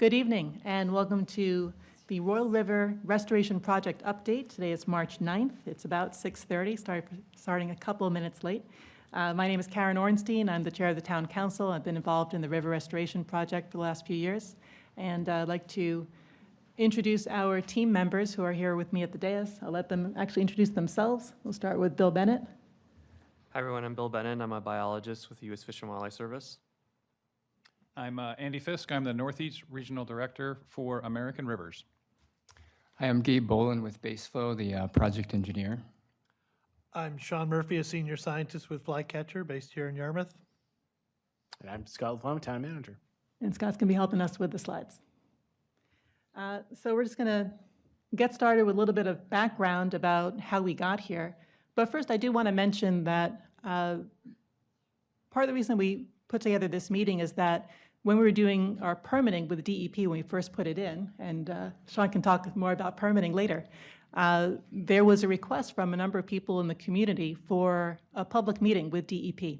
Good evening, and welcome to the Royal River Restoration Project update. Today is March 9th. It's about 6:30, starting a couple of minutes late. My name is Karen Ornstein. I'm the chair of the Town Council. I've been involved in the River Restoration Project for the last few years. And I'd like to introduce our team members who are here with me at the dais. I'll let them actually introduce themselves. We'll start with Bill Bennett. Hi everyone, I'm Bill Bennett. I'm a biologist with the U.S. Fish and Wildlife Service. I'm Andy Fisk. I'm the Northeast Regional Director for American Rivers. Hi, I'm Gabe Bolin with Baseflow, the project engineer. I'm Sean Murphy, a senior scientist with Flycatcher based here in Yarmouth. And I'm Scott LaFlamme, town manager. And Scott's going to be helping us with the slides. So we're just going to get started with a little bit of background about how we got here. But first, I do want to mention that part of the reason we put together this meeting is that when we were doing our permitting with the DEP, when we first put it in, and Sean can talk more about permitting later, there was a request from a number of people in the community for a public meeting with DEP.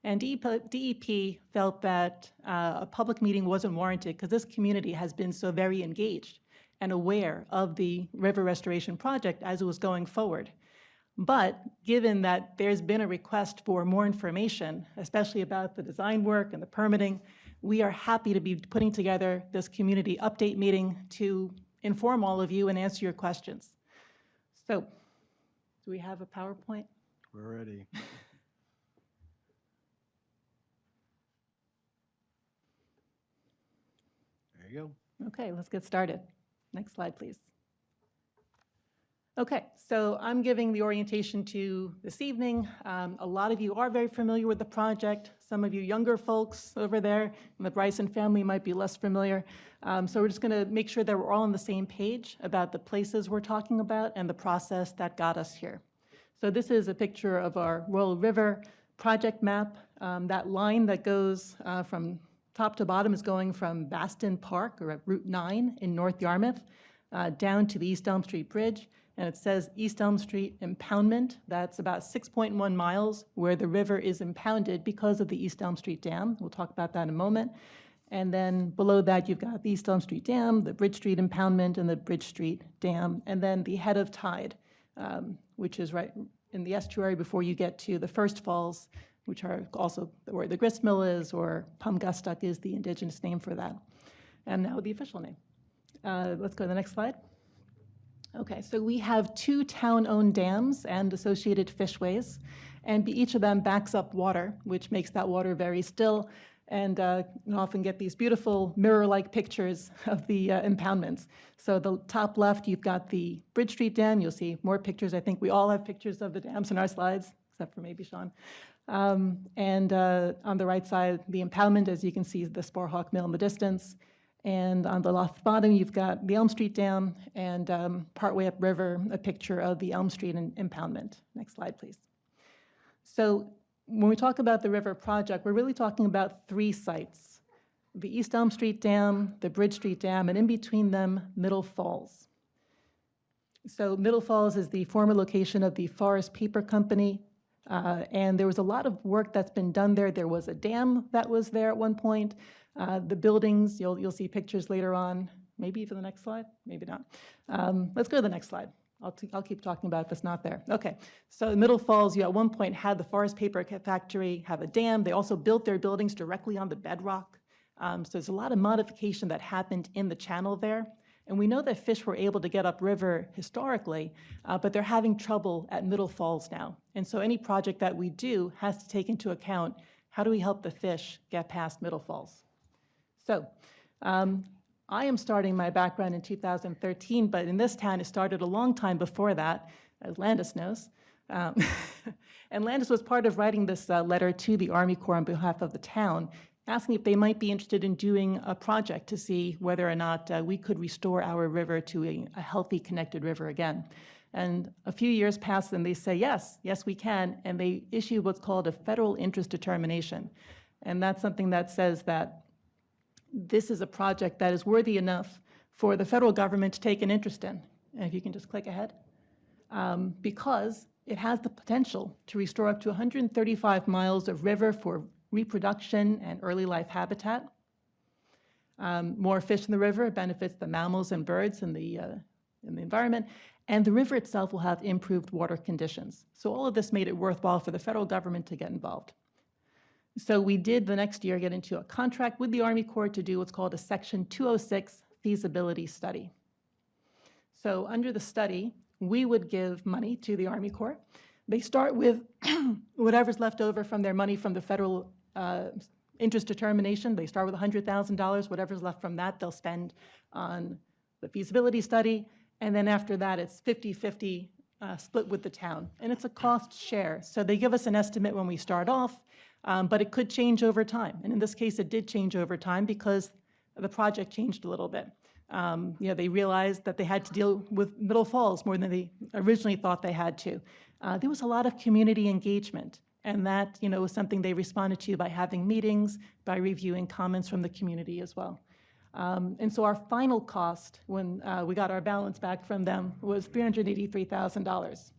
And DEP felt that a public meeting wasn't warranted because this community has been so very engaged and aware of the river restoration project as it was going forward. But given that there's been a request for more information, especially about the design work and the permitting, we are happy to be putting together this community update meeting to inform all of you and answer your questions. So, do we have a PowerPoint? We're ready. There you go. Okay, let's get started. Next slide, please. Okay, so I'm giving the orientation to this evening. A lot of you are very familiar with the project. Some of you younger folks over there in the Bryson family might be less familiar. So we're just going to make sure that we're all on the same page about the places we're talking about and the process that got us here. So this is a picture of our Royal River project map. That line that goes from top to bottom is going from Baston Park, or at Route 9 in North Yarmouth, down to the East Elm Street Bridge. And it says East Elm Street impoundment. That's about 6.1 miles where the river is impounded because of the East Elm Street Dam. We'll talk about that in a moment. And then below that, you've got the East Elm Street Dam, the Bridge Street impoundment, and the Bridge Street Dam. And then the head of tide, which is right in the estuary before you get to the First Falls, which are also where the grist mill is, or Pumgustuk is the indigenous name for that. And now the official name. Let's go to the next slide. Okay, so we have 2 town-owned dams and associated fishways, and each of them backs up water, which makes that water very still, and you often get these beautiful mirror-like pictures of the impoundments. So the top left, you've got the Bridge Street Dam. You'll see more pictures. I think we all have pictures of the dams in our slides, except for maybe Sean. And on the right side, the impoundment, as you can see, the Sporehawk Mill in the distance. And on the left bottom, you've got the Elm Street Dam, and partway upriver, a picture of the Elm Street impoundment. Next slide, please. So when we talk about the river project, we're really talking about 3 sites: the East Elm Street Dam, the Bridge Street Dam, and in between them, Middle Falls. So Middle Falls is the former location of the Forest Paper Company, and there was a lot of work that's been done there. There was a dam that was there at one point. The buildings, you'll see pictures later on, maybe for the next slide, maybe not. Let's go to the next slide. I'll keep talking about it if it's not there. Okay, so Middle Falls, you at one point had the Forest Paper Factory have a dam. They also built their buildings directly on the bedrock. So there's a lot of modification that happened in the channel there. And we know that fish were able to get upriver historically, but they're having trouble at Middle Falls now. And so any project that we do has to take into account, how do we help the fish get past Middle Falls? So I am starting my background in 2013, but in this town, it started a long time before that, as Landis knows. And Landis was part of writing this letter to the Army Corps on behalf of the town, asking if they might be interested in doing a project to see whether or not we could restore our river to a healthy, connected river again. And a few years passed, and they say, yes, we can, and they issue what's called a federal interest determination. And that's something that says that this is a project that is worthy enough for the federal government to take an interest in. And if you can just click ahead. Because it has the potential to restore up to 135 miles of river for reproduction and early life habitat. More fish in the river benefits the mammals and birds in the environment, and the river itself will have improved water conditions. So all of this made it worthwhile for the federal government to get involved. So we did the next year get into a contract with the Army Corps to do what's called a Section 206 feasibility study. So under the study, we would give money to the Army Corps. They start with whatever's left over from their money from the federal interest determination. They start with $100,000. Whatever's left from that, they'll spend on the feasibility study. And then after that, it's 50-50 split with the town. And it's a cost share. So they give us an estimate when we start off, but it could change over time. And in this case, it did change over time because the project changed a little bit. They realized that they had to deal with Middle Falls more than they originally thought they had to. There was a lot of community engagement, and that was something they responded to by having meetings, by reviewing comments from the community as well. And so our final cost, when we got our balance back from them, was $383,000,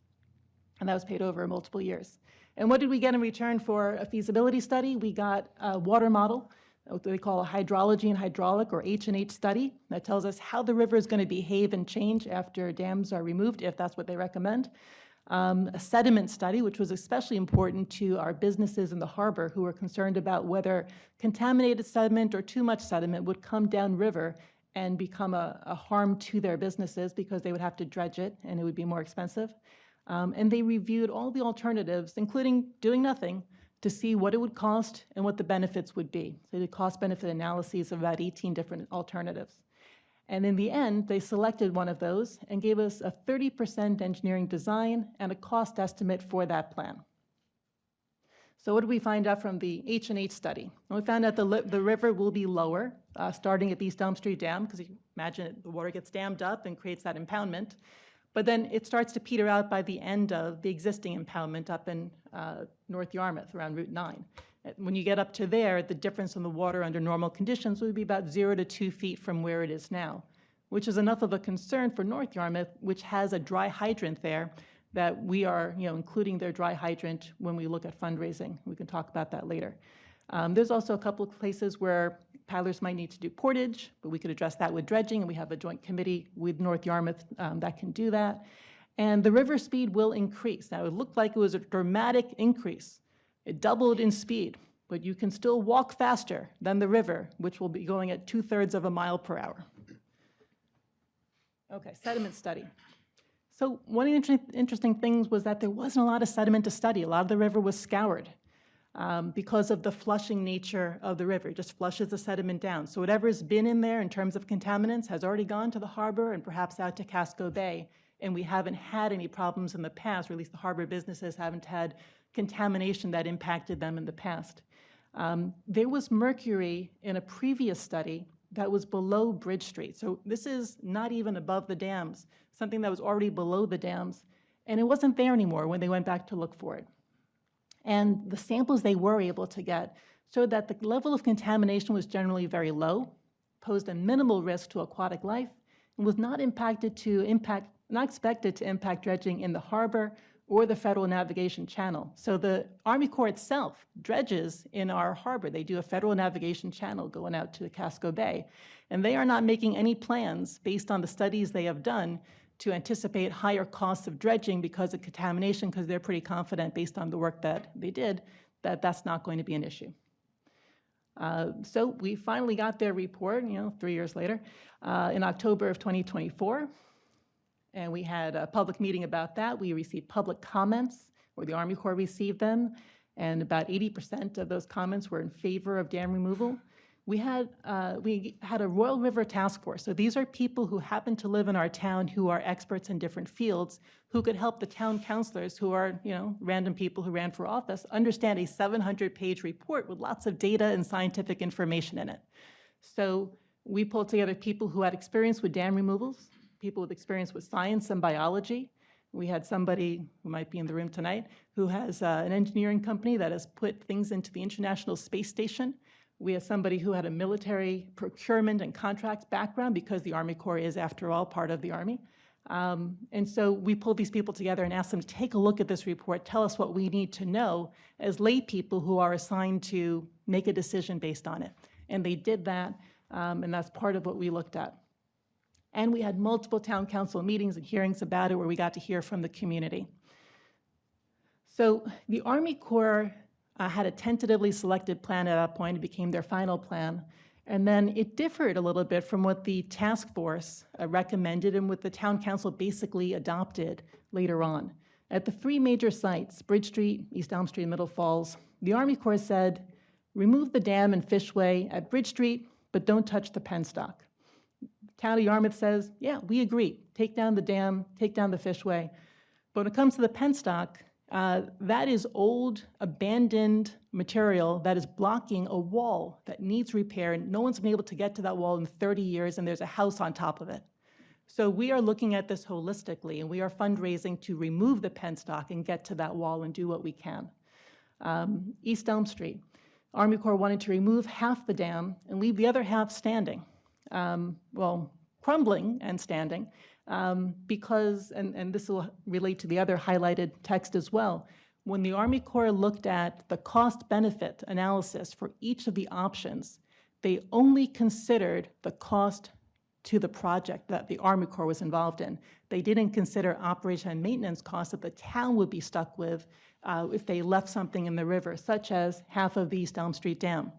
and that was paid over multiple years. And what did we get in return for a feasibility study? We got a water model, what they call a hydrology and hydraulic, or H&H study, that tells us how the river is going to behave and change after dams are removed, if that's what they recommend. A sediment study, which was especially important to our businesses in the harbor who were concerned about whether contaminated sediment or too much sediment would come downriver and become a harm to their businesses because they would have to dredge it and it would be more expensive. And they reviewed all the alternatives, including doing nothing, to see what it would cost and what the benefits would be. So they did cost-benefit analyses of about 18 different alternatives. And in the end, they selected one of those and gave us a 30% engineering design and a cost estimate for that plan. So what did we find out from the H&H study? Well, we found out the river will be lower, starting at the East Elm Street Dam, because you can imagine the water gets dammed up and creates that impoundment. But then it starts to peter out by the end of the existing impoundment up in North Yarmouth, around Route 9. When you get up to there, the difference in the water under normal conditions would be about 0 to 2 feet from where it is now, which is enough of a concern for North Yarmouth, which has a dry hydrant there, that we are including their dry hydrant when we look at fundraising. We can talk about that later. There's also a couple of places where paddlers might need to do portage, but we could address that with dredging, and we have a joint committee with North Yarmouth that can do that. And the river speed will increase. Now, it looked like it was a dramatic increase. It doubled in speed, but you can still walk faster than the river, which will be going at 2/3 of a mile per hour. Okay, sediment study. So one of the interesting things was that there wasn't a lot of sediment to study. A lot of the river was scoured because of the flushing nature of the river. It just flushes the sediment down. So whatever's been in there in terms of contaminants has already gone to the harbor and perhaps out to Casco Bay, and we haven't had any problems in the past, or at least the harbor businesses haven't had contamination that impacted them in the past. There was mercury in a previous study that was below Bridge Street. So this is not even above the dams, something that was already below the dams, and it wasn't there anymore when they went back to look for it. And the samples they were able to get showed that the level of contamination was generally very low, posed a minimal risk to aquatic life, and was not expected to impact dredging in the harbor or the Federal Navigation Channel. So the Army Corps itself dredges in our harbor. They do a Federal Navigation Channel going out to Casco Bay. And they are not making any plans based on the studies they have done to anticipate higher costs of dredging because of contamination, because they're pretty confident based on the work that they did that that's not going to be an issue. So we finally got their report, 3 years later, in October of 2024. And we had a public meeting about that. We received public comments, or the Army Corps received them, and about 80% of those comments were in favor of dam removal. We had a Royal River Task Force. So these are people who happen to live in our town who are experts in different fields who could help the town councilors who are, random people who ran for office understand a 700-page report with lots of data and scientific information in it. So we pulled together people who had experience with dam removals, people with experience with science and biology. We had somebody who might be in the room tonight who has an engineering company that has put things into the International Space Station. We have somebody who had a military procurement and contracts background because the Army Corps is, after all, part of the Army. And so we pulled these people together and asked them to take a look at this report, tell us what we need to know as lay people who are assigned to make a decision based on it. And they did that. and that's part of what we looked at. And we had multiple town council meetings and hearings about it where we got to hear from the community. So the Army Corps had a tentatively selected plan at that point. It became their final plan. And then it differed a little bit from what the task force recommended and what the town council basically adopted later on. At the three major sites, Bridge Street, East Elm Street, and Middle Falls, the Army Corps said, remove the dam and fishway at Bridge Street, but don't touch the penstock. Town of Yarmouth says, yeah, we agree. Take down the dam, take down the fishway. But when it comes to the penstock, that is old, abandoned material that is blocking a wall that needs repair, and no one's been able to get to that wall in 30 years, and there's a house on top of it. So we are looking at this holistically, and we are fundraising to remove the penstock and get to that wall and do what we can. East Elm Street, Army Corps wanted to remove half the dam and leave the other half standing. Well, crumbling and standing, because, and this will relate to the other highlighted text as well, when the Army Corps looked at the cost-benefit analysis for each of the options, they only considered the cost to the project that the Army Corps was involved in. They didn't consider operation and maintenance costs that the town would be stuck with if they left something in the river, such as half of the East Elm Street Dam.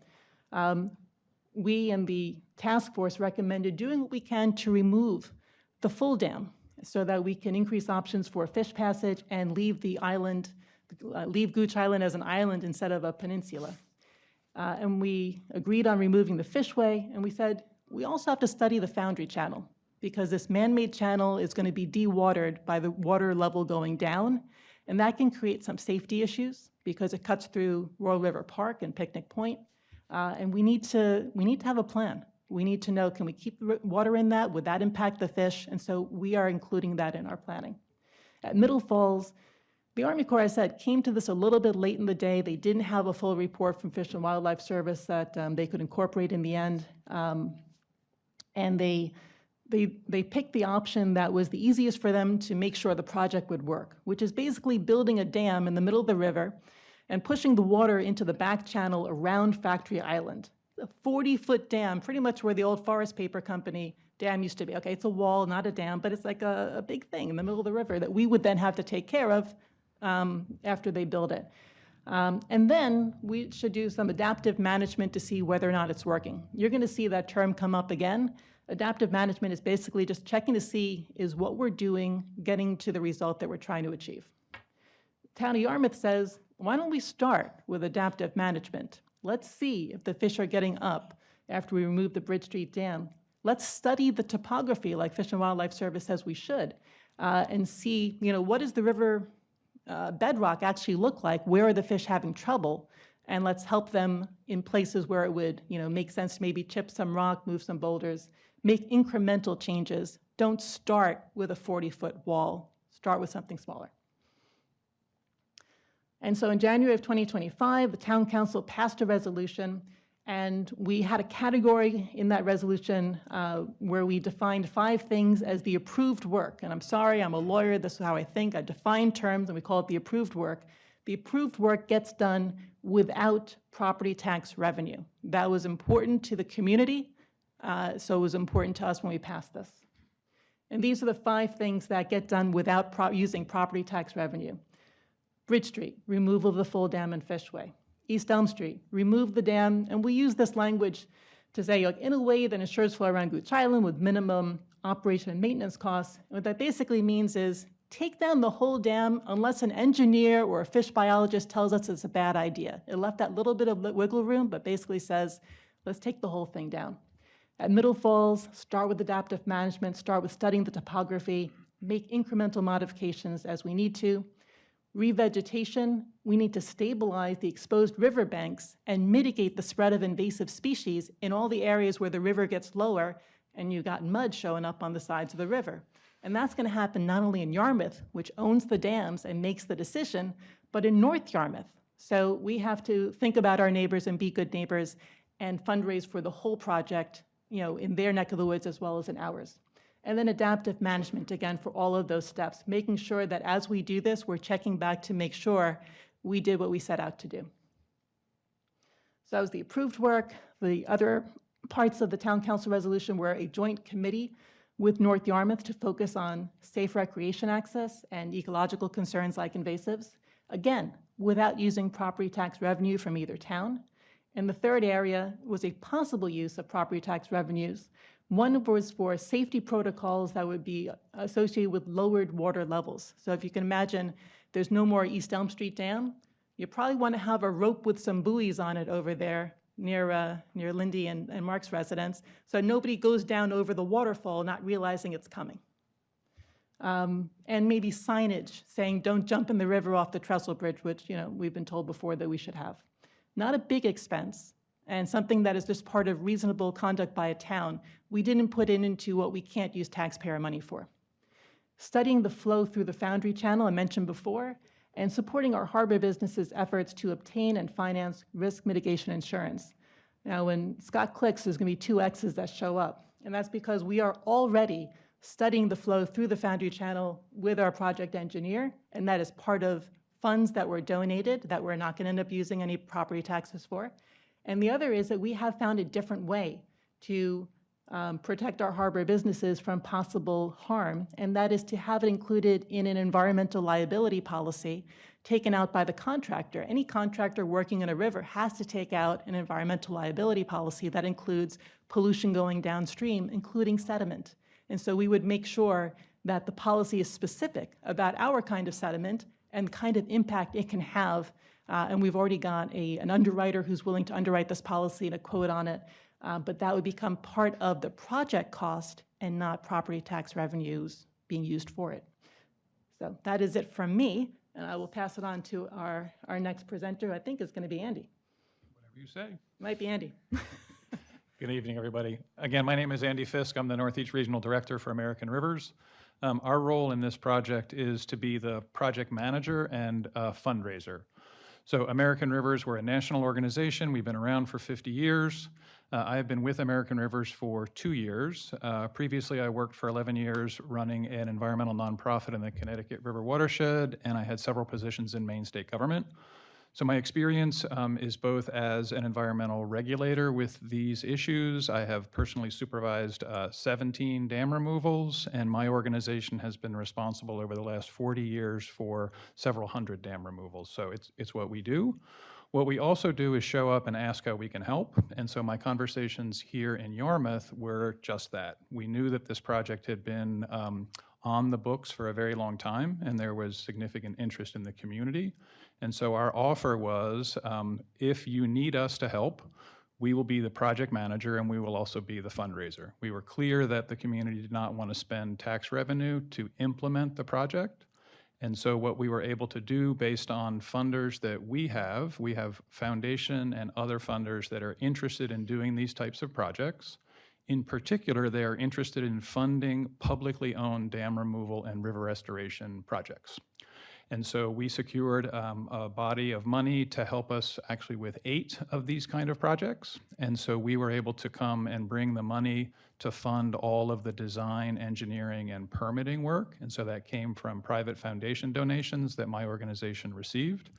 We and the task force recommended doing what we can to remove the full dam so that we can increase options for fish passage and leave the island, leave Gooch Island as an island instead of a peninsula. And we agreed on removing the fishway, and we said, we also have to study the Foundry Channel, because this man-made channel is going to be dewatered by the water level going down, and that can create some safety issues because it cuts through Royal River Park and Picnic Point, and we need to have a plan. We need to know, can we keep the water in that? Would that impact the fish? And so we are including that in our planning. At Middle Falls, the Army Corps, I said, came to this a little bit late in the day. They didn't have a full report from Fish and Wildlife Service that they could incorporate in the end. And they picked the option that was the easiest for them to make sure the project would work, which is basically building a dam in the middle of the river and pushing the water into the back channel around Factory Island. A 40-foot dam, pretty much where the old Forest Paper Company dam used to be. Okay, it's a wall, not a dam, but it's like a big thing in the middle of the river that we would then have to take care of after they build it. And then we should do some adaptive management to see whether or not it's working. You're going to see that term come up again. Adaptive management is basically just checking to see, is what we're doing getting to the result that we're trying to achieve? Town of Yarmouth says, why don't we start with adaptive management? Let's see if the fish are getting up after we remove the Bridge Street Dam. Let's study the topography like Fish and Wildlife Service says we should, and see, what does the river bedrock actually look like? Where are the fish having trouble? And let's help them in places where it would, make sense to maybe chip some rock, move some boulders, make incremental changes. Don't start with a 40-foot wall. Start with something smaller. And so in January of 2025, the town council passed a resolution, and we had a category in that resolution where we defined 5 things as the approved work. And I'm sorry, I'm a lawyer, this is how I think. I define terms, and we call it the approved work. The approved work gets done without property tax revenue. That was important to the community, so it was important to us when we passed this. And these are the 5 things that get done without using property tax revenue. Bridge Street, removal of the full dam and fishway. East Elm Street, remove the dam, and we use this language to say, in a way that ensures flow around Gooch Island with minimum operation and maintenance costs. And what that basically means is take down the whole dam unless an engineer or a fish biologist tells us it's a bad idea. It left that little bit of wiggle room, but basically says, let's take the whole thing down. At Middle Falls, start with adaptive management, start with studying the topography, make incremental modifications as we need to. Revegetation, we need to stabilize the exposed riverbanks and mitigate the spread of invasive species in all the areas where the river gets lower and you've got mud showing up on the sides of the river. And that's going to happen not only in Yarmouth, which owns the dams and makes the decision, but in North Yarmouth. So we have to think about our neighbors and be good neighbors and fundraise for the whole project, in their neck of the woods as well as in ours. And then adaptive management, again, for all of those steps, making sure that as we do this, we're checking back to make sure we did what we set out to do. So that was the approved work. The other parts of the town council resolution were a joint committee with North Yarmouth to focus on safe recreation access and ecological concerns like invasives, again, without using property tax revenue from either town. And the third area was a possible use of property tax revenues. One was for safety protocols that would be associated with lowered water levels. So if you can imagine, there's no more East Elm Street Dam. You probably want to have a rope with some buoys on it over there near Lindy and Mark's residence, so nobody goes down over the waterfall not realizing it's coming. And maybe signage saying, don't jump in the river off the trestle bridge, which we've been told before that we should have. Not a big expense, and something that is just part of reasonable conduct by a town. We didn't put it into what we can't use taxpayer money for. Studying the flow through the Foundry Channel I mentioned before, and supporting our harbor businesses' efforts to obtain and finance risk mitigation insurance. Now, when Scott clicks, there's going to be 2 X's that show up, and that's because we are already studying the flow through the Foundry Channel with our project engineer, and that is part of funds that were donated that we're not going to end up using any property taxes for. And the other is that we have found a different way to protect our harbor businesses from possible harm, and that is to have it included in an environmental liability policy taken out by the contractor. Any contractor working in a river has to take out an environmental liability policy that includes pollution going downstream, including sediment. And so we would make sure that the policy is specific about our kind of sediment and the kind of impact it can have. And we've already got an underwriter who's willing to underwrite this policy and a quote on it. But that would become part of the project cost and not property tax revenues being used for it. So that is it from me, and I will pass it on to our next presenter. I think it's going to be Andy. Whatever you say. Might be Andy. Good evening, everybody. Again, my name is Andy Fisk. I'm the Northeast Regional Director for American Rivers. Our role in this project is to be the project manager and fundraiser. So American Rivers, we're a national organization. We've been around for 50 years. I have been with American Rivers for 2 years. Previously, I worked for 11 years running an environmental nonprofit in the Connecticut River watershed, and I had several positions in Maine state government. So my experience is both as an environmental regulator with these issues. I have personally supervised 17 dam removals, and my organization has been responsible over the last 40 years for several hundred dam removals. So it's what we do. What we also do is show up and ask how we can help. And so my conversations here in Yarmouth were just that. We knew that this project had been on the books for a very long time, and there was significant interest in the community. And so our offer was, if you need us to help, we will be the project manager and we will also be the fundraiser. We were clear that the community did not want to spend tax revenue to implement the project. And so what we were able to do based on funders that we have foundation and other funders that are interested in doing these types of projects. In particular, they are interested in funding publicly owned dam removal and river restoration projects. And so we secured a body of money to help us actually with 8 of these kind of projects. And so we were able to come and bring the money to fund all of the design, engineering, and permitting work. And so that came from private foundation donations that my organization received.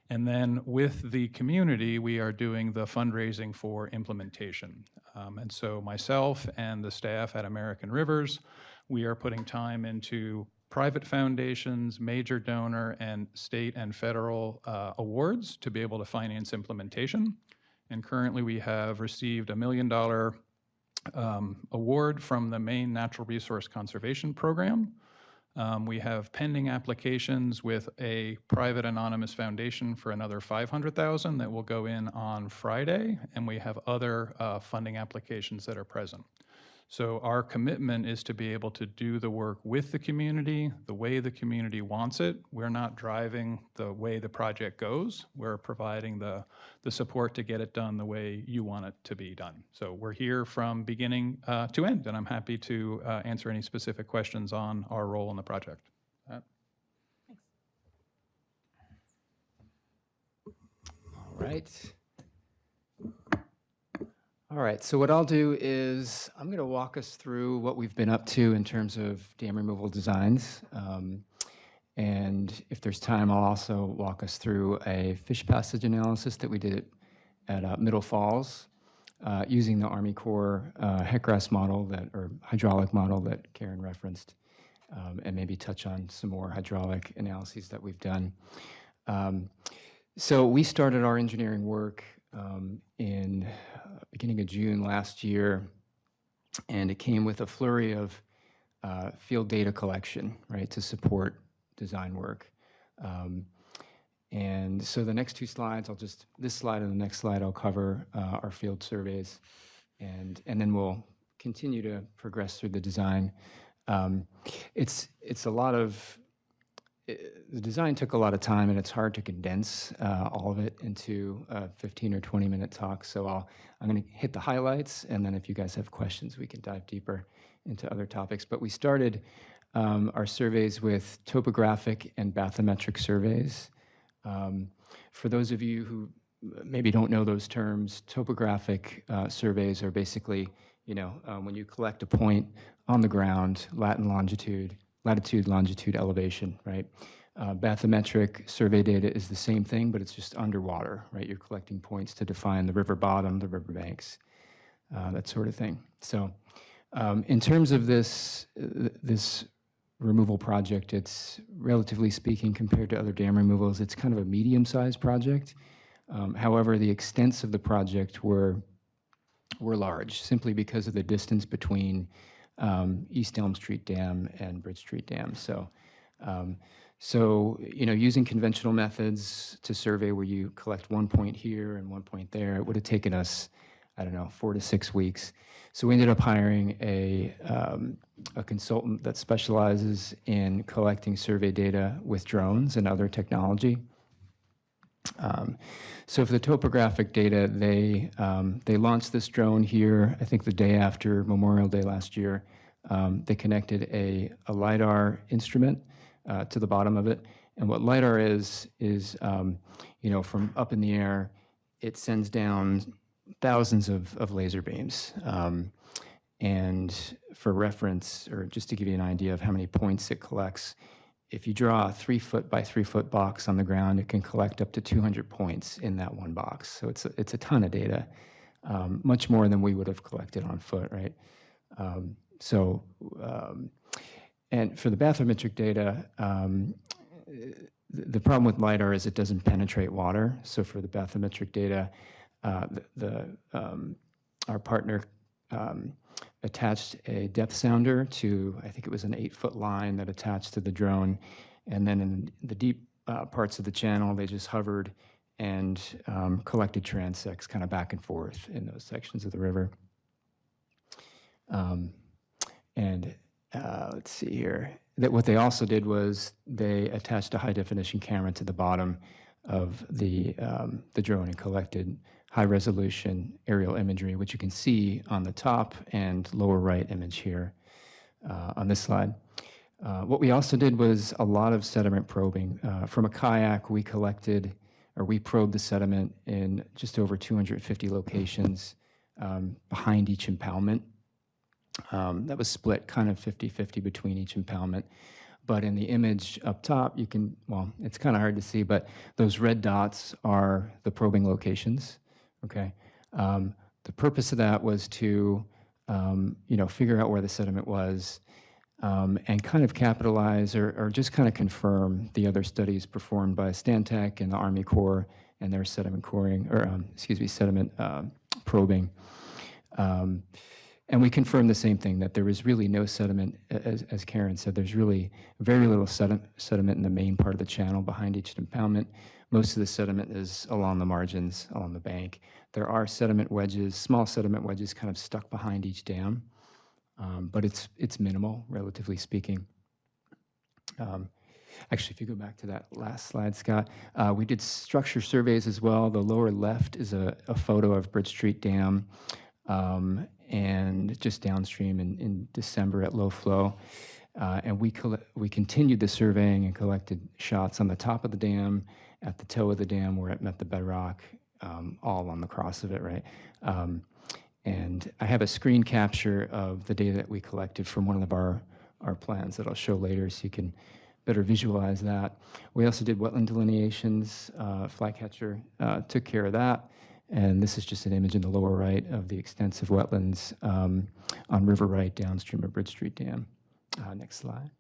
And then with the community, we are doing the fundraising for implementation. And so myself and the staff at American Rivers, we are putting time into private foundations, major donor, and state and federal awards to be able to finance implementation. And currently we have received a $1 million award from the Maine Natural Resource Conservation Program. We have pending applications with a private anonymous foundation for another $500,000 that will go in on Friday, and we have other funding applications that are present. So our commitment is to be able to do the work with the community, the way the community wants it. We're not driving the way the project goes. We're providing the support to get it done the way you want it to be done. So we're here from beginning to end, and I'm happy to answer any specific questions on our role in the project. All right. All right, so what I'll do is I'm going to walk us through what we've been up to in terms of dam removal designs. And if there's time, I'll also walk us through a fish passage analysis that we did at Middle Falls. using the Army Corps HECRAS model or hydraulic model that Karen referenced, and maybe touch on some more hydraulic analyses that we've done. So we started our engineering work in beginning of June last year, and it came with a flurry of field data collection, right, to support design work. And so the next two slides, this slide and the next slide, I'll cover our field surveys, and then we'll continue to progress through the design. It's a lot of, the design took a lot of time, and it's hard to condense all of it into a 15 or 20-minute talk. So I'm going to hit the highlights, and then if you guys have questions, we can dive deeper into other topics. But we started our surveys with topographic and bathymetric surveys. For those of you who maybe don't know those terms, topographic surveys are basically, when you collect a point on the ground, latitude, longitude, elevation, right? Bathymetric survey data is the same thing, but it's just underwater, right? You're collecting points to define the river bottom, the river banks, that sort of thing. So in terms of this removal project, it's relatively speaking, compared to other dam removals, it's kind of a medium-sized project. However, the extents of the project were large, simply because of the distance between East Elm Street Dam and Bridge Street Dam. So, using conventional methods to survey where you collect one point here and one point there, it would have taken us, 4 to 6 weeks. So we ended up hiring a consultant that specializes in collecting survey data with drones and other technology. So for the topographic data, they launched this drone here, I think the day after Memorial Day last year. They connected a LiDAR instrument to the bottom of it. And what LiDAR is from up in the air, it sends down thousands of laser beams. And for reference, or just to give you an idea of how many points it collects, if you draw a 3-foot by 3-foot box on the ground, it can collect up to 200 points in that one box. So it's a ton of data, much more than we would have collected on foot, right? And for the bathymetric data, the problem with LiDAR is it doesn't penetrate water. So for the bathymetric data, our partner attached a depth sounder to, I think it was an 8-foot line that attached to the drone. And then in the deep parts of the channel, they just hovered and collected transects kind of back and forth in those sections of the river. Let's see here. What they also did was they attached a high-definition camera to the bottom of the drone and collected high-resolution aerial imagery, which you can see on the top and lower right image here on this slide. What we also did was a lot of sediment probing. From a kayak, we probed the sediment in just over 250 locations behind each impoundment. That was split kind of 50-50 between each impoundment. But in the image up top, it's kind of hard to see, but those red dots are the probing locations, okay? The purpose of that was to, figure out where the sediment was and kind of capitalize or just kind of confirm the other studies performed by Stantec and the Army Corps and their sediment sediment probing. And we confirmed the same thing, that there was really no sediment, as Karen said, there's really very little sediment in the main part of the channel behind each impoundment. Most of the sediment is along the margins, along the bank. There are sediment wedges, small sediment wedges kind of stuck behind each dam, but it's minimal, relatively speaking. Actually, if you go back to that last slide, Scott, we did structure surveys as well. The lower left is a photo of Bridge Street Dam. And just downstream in December at low flow. And we continued the surveying and collected shots on the top of the dam, at the toe of the dam where it met the bedrock, all on the cross of it, right? And I have a screen capture of the data that we collected from one of our plans that I'll show later so you can better visualize that. We also did wetland delineations, Flycatcher took care of that. And this is just an image in the lower right of the extensive wetlands on River Right downstream of Bridge Street Dam. Next slide.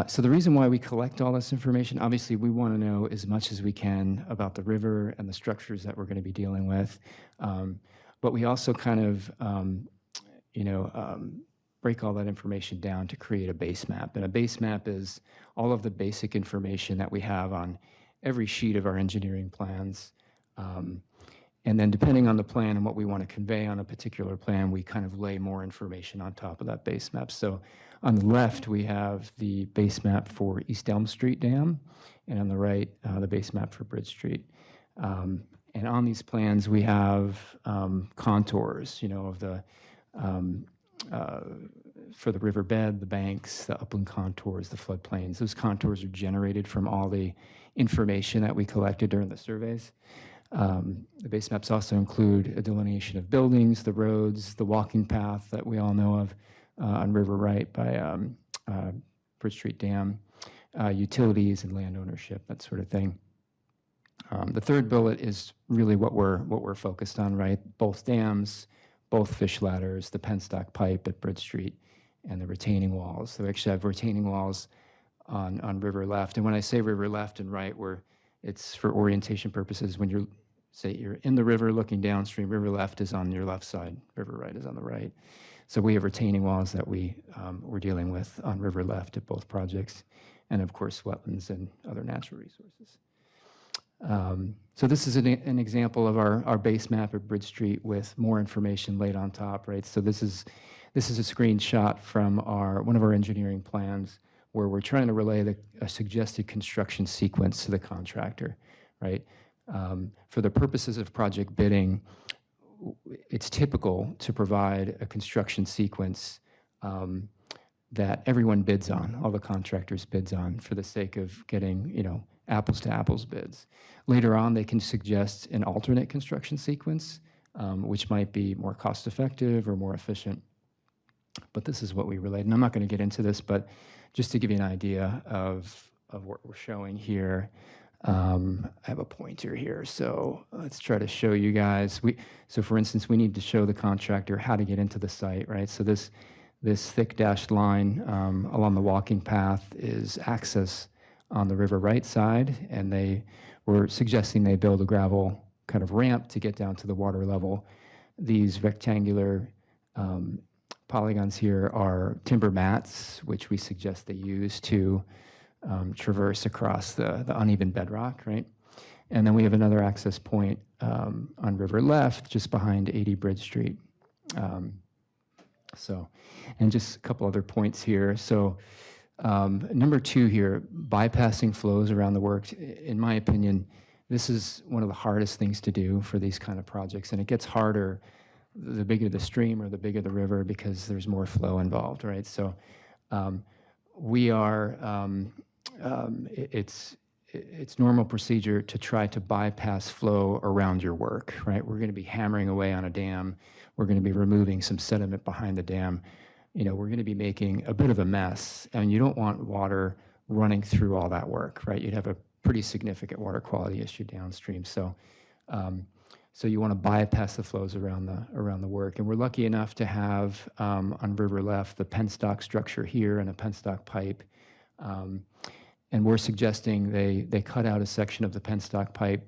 So the reason why we collect all this information, obviously we want to know as much as we can about the river and the structures that we're going to be dealing with. But we also kind of, break all that information down to create a base map. And a base map is all of the basic information that we have on every sheet of our engineering plans. And then depending on the plan and what we want to convey on a particular plan, we kind of lay more information on top of that base map. So on the left, we have the base map for East Elm Street Dam, and on the right, the base map for Bridge Street. And on these plans, we have contours, of the for the riverbed, the banks, the upland contours, the floodplains. Those contours are generated from all the information that we collected during the surveys. The base maps also include a delineation of buildings, the roads, the walking path that we all know of on River Right by Bridge Street Dam, utilities and land ownership, that sort of thing. The third bullet is really what we're focused on, right? Both dams, both fish ladders, the penstock pipe at Bridge Street, and the retaining walls. So we actually have retaining walls on River Left. And when I say River Left and Right, it's for orientation purposes. When you're in the river looking downstream, River Left is on your left side, River Right is on the right. So we have retaining walls that we're dealing with on River Left at both projects, and of course wetlands and other natural resources. So this is an example of our base map at Bridge Street with more information laid on top, right? So this is a screenshot from one of our engineering plans where we're trying to relay a suggested construction sequence to the contractor, right? For the purposes of project bidding, it's typical to provide a construction sequence that everyone bids on, all the contractors bids on, for the sake of getting, apples to apples bids. Later on, they can suggest an alternate construction sequence, which might be more cost effective or more efficient. But this is what we relayed. And I'm not going to get into this, but just to give you an idea of what we're showing here, I have a pointer here. So let's try to show you guys. So for instance, we need to show the contractor how to get into the site, right? So this thick dashed line along the walking path is access on the River Right side, and they were suggesting they build a gravel kind of ramp to get down to the water level. These rectangular polygons here are timber mats, which we suggest they use to traverse across the uneven bedrock, right? And then we have another access point on River Left, just behind 80 Bridge Street. And just a couple other points here. So number 2 here, bypassing flows around the work. In my opinion, this is one of the hardest things to do for these kind of projects, and it gets harder the bigger the stream or the bigger the river because there's more flow involved, right? So it's normal procedure to try to bypass flow around your work, right? We're going to be hammering away on a dam. We're going to be removing some sediment behind the dam. We're going to be making a bit of a mess, and you don't want water running through all that work, right? You'd have a pretty significant water quality issue downstream. So you want to bypass the flows around the work. And we're lucky enough to have on River Left the penstock structure here and a penstock pipe. And we're suggesting they cut out a section of the penstock pipe,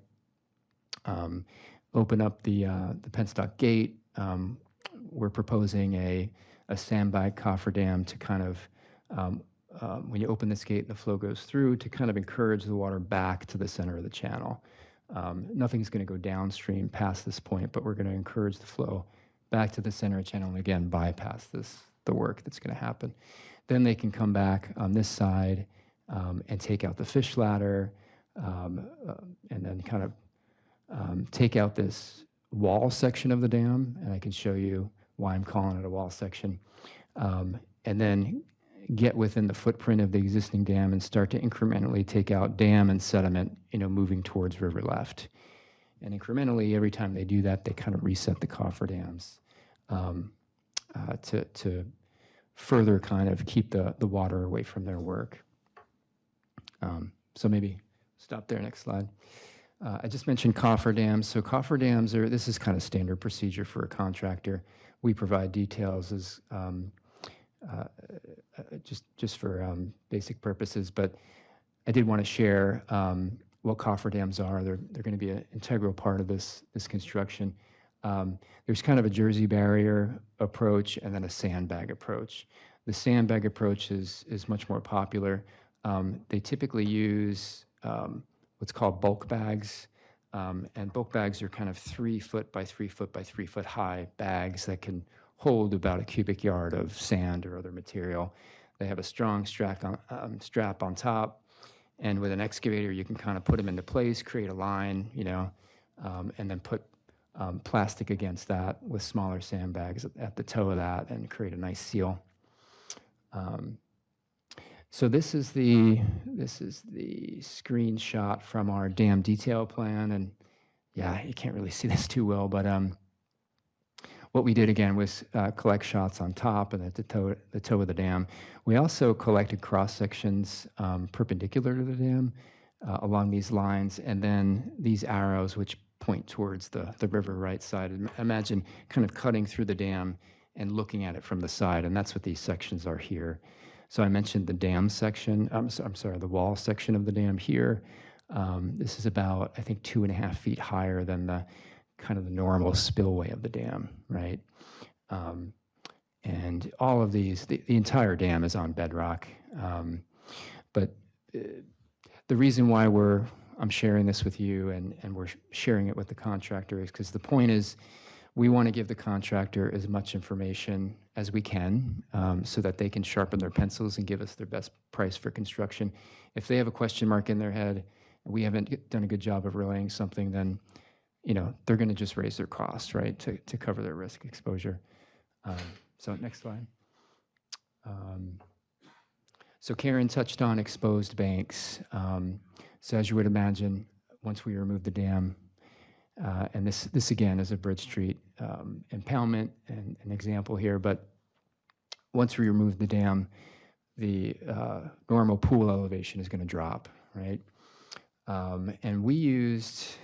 open up the penstock gate. We're proposing a sandbag cofferdam to kind of, when you open this gate, the flow goes through to kind of encourage the water back to the center of the channel. Nothing's going to go downstream past this point, but we're going to encourage the flow back to the center of the channel and again bypass the work that's going to happen. Then they can come back on this side and take out the fish ladder and then kind of take out this wall section of the dam, and I can show you why I'm calling it a wall section, and then get within the footprint of the existing dam and start to incrementally take out dam and sediment, moving towards River Left. And incrementally, every time they do that, they kind of reset the cofferdams to further kind of keep the water away from their work. So maybe stop there, next slide. I just mentioned cofferdams. So cofferdams are, this is kind of standard procedure for a contractor. We provide details as just for basic purposes, but I did want to share what cofferdams are. They're going to be an integral part of this construction. There's kind of a Jersey barrier approach and then a sandbag approach. The sandbag approach is much more popular. They typically use what's called bulk bags, and bulk bags are kind of 3 foot by 3 foot by 3 foot high bags that can hold about a cubic yard of sand or other material. They have a strong strap on top, and with an excavator you can kind of put them into place, create a line, and then put plastic against that with smaller sandbags at the toe of that and create a nice seal. So this is the screenshot from our dam detail plan, and yeah, you can't really see this too well, but what we did again was collect shots on top and at the toe of the dam. We also collected cross sections perpendicular to the dam along these lines, and then these arrows which point towards the river right side. Imagine kind of cutting through the dam and looking at it from the side, and that's what these sections are here. So I mentioned the dam section, I'm sorry, the wall section of the dam here. This is about, I think, 2.5 feet higher than the kind of the normal spillway of the dam, right? And all of these, the entire dam is on bedrock. But the reason why I'm sharing this with you and we're sharing it with the contractor is because the point is we want to give the contractor as much information as we can so that they can sharpen their pencils and give us their best price for construction. If they have a question mark in their head and we haven't done a good job of relaying something, then they're going to just raise their costs, right, to cover their risk exposure. So next slide. So Karen touched on exposed banks. So as you would imagine, once we remove the dam, and this again is a Bridge Street impoundment and an example here, but once we remove the dam, the normal pool elevation is going to drop, right? And we used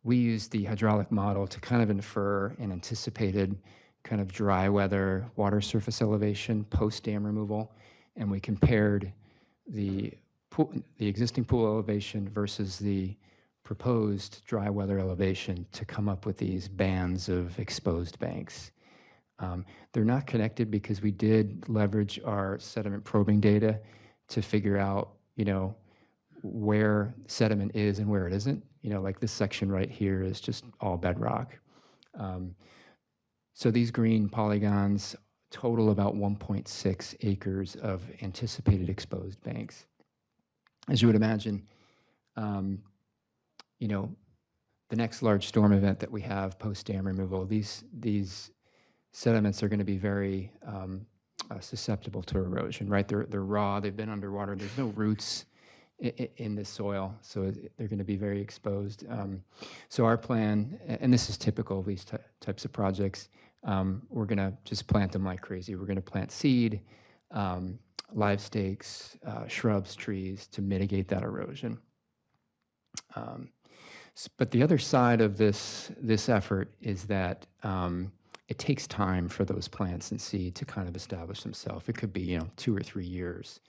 the hydraulic model to kind of infer an anticipated kind of dry weather water surface elevation post-dam removal, and we compared the existing pool elevation versus the proposed dry weather elevation to come up with these bands of exposed banks. They're not connected because we did leverage our sediment probing data to figure out, where sediment is and where it isn't. Like this section right here is just all bedrock. So these green polygons total about 1.6 acres of anticipated exposed banks. As you would imagine, the next large storm event that we have post-dam removal, these sediments are going to be very susceptible to erosion, right? They're raw, they've been underwater, there's no roots in the soil, so they're going to be very exposed. So our plan, and this is typical of these types of projects, we're going to just plant them like crazy. We're going to plant seed, live stakes, shrubs, trees to mitigate that erosion. But the other side of this effort is that it takes time for those plants and seed to kind of establish themselves. It could be 2 or 3 years.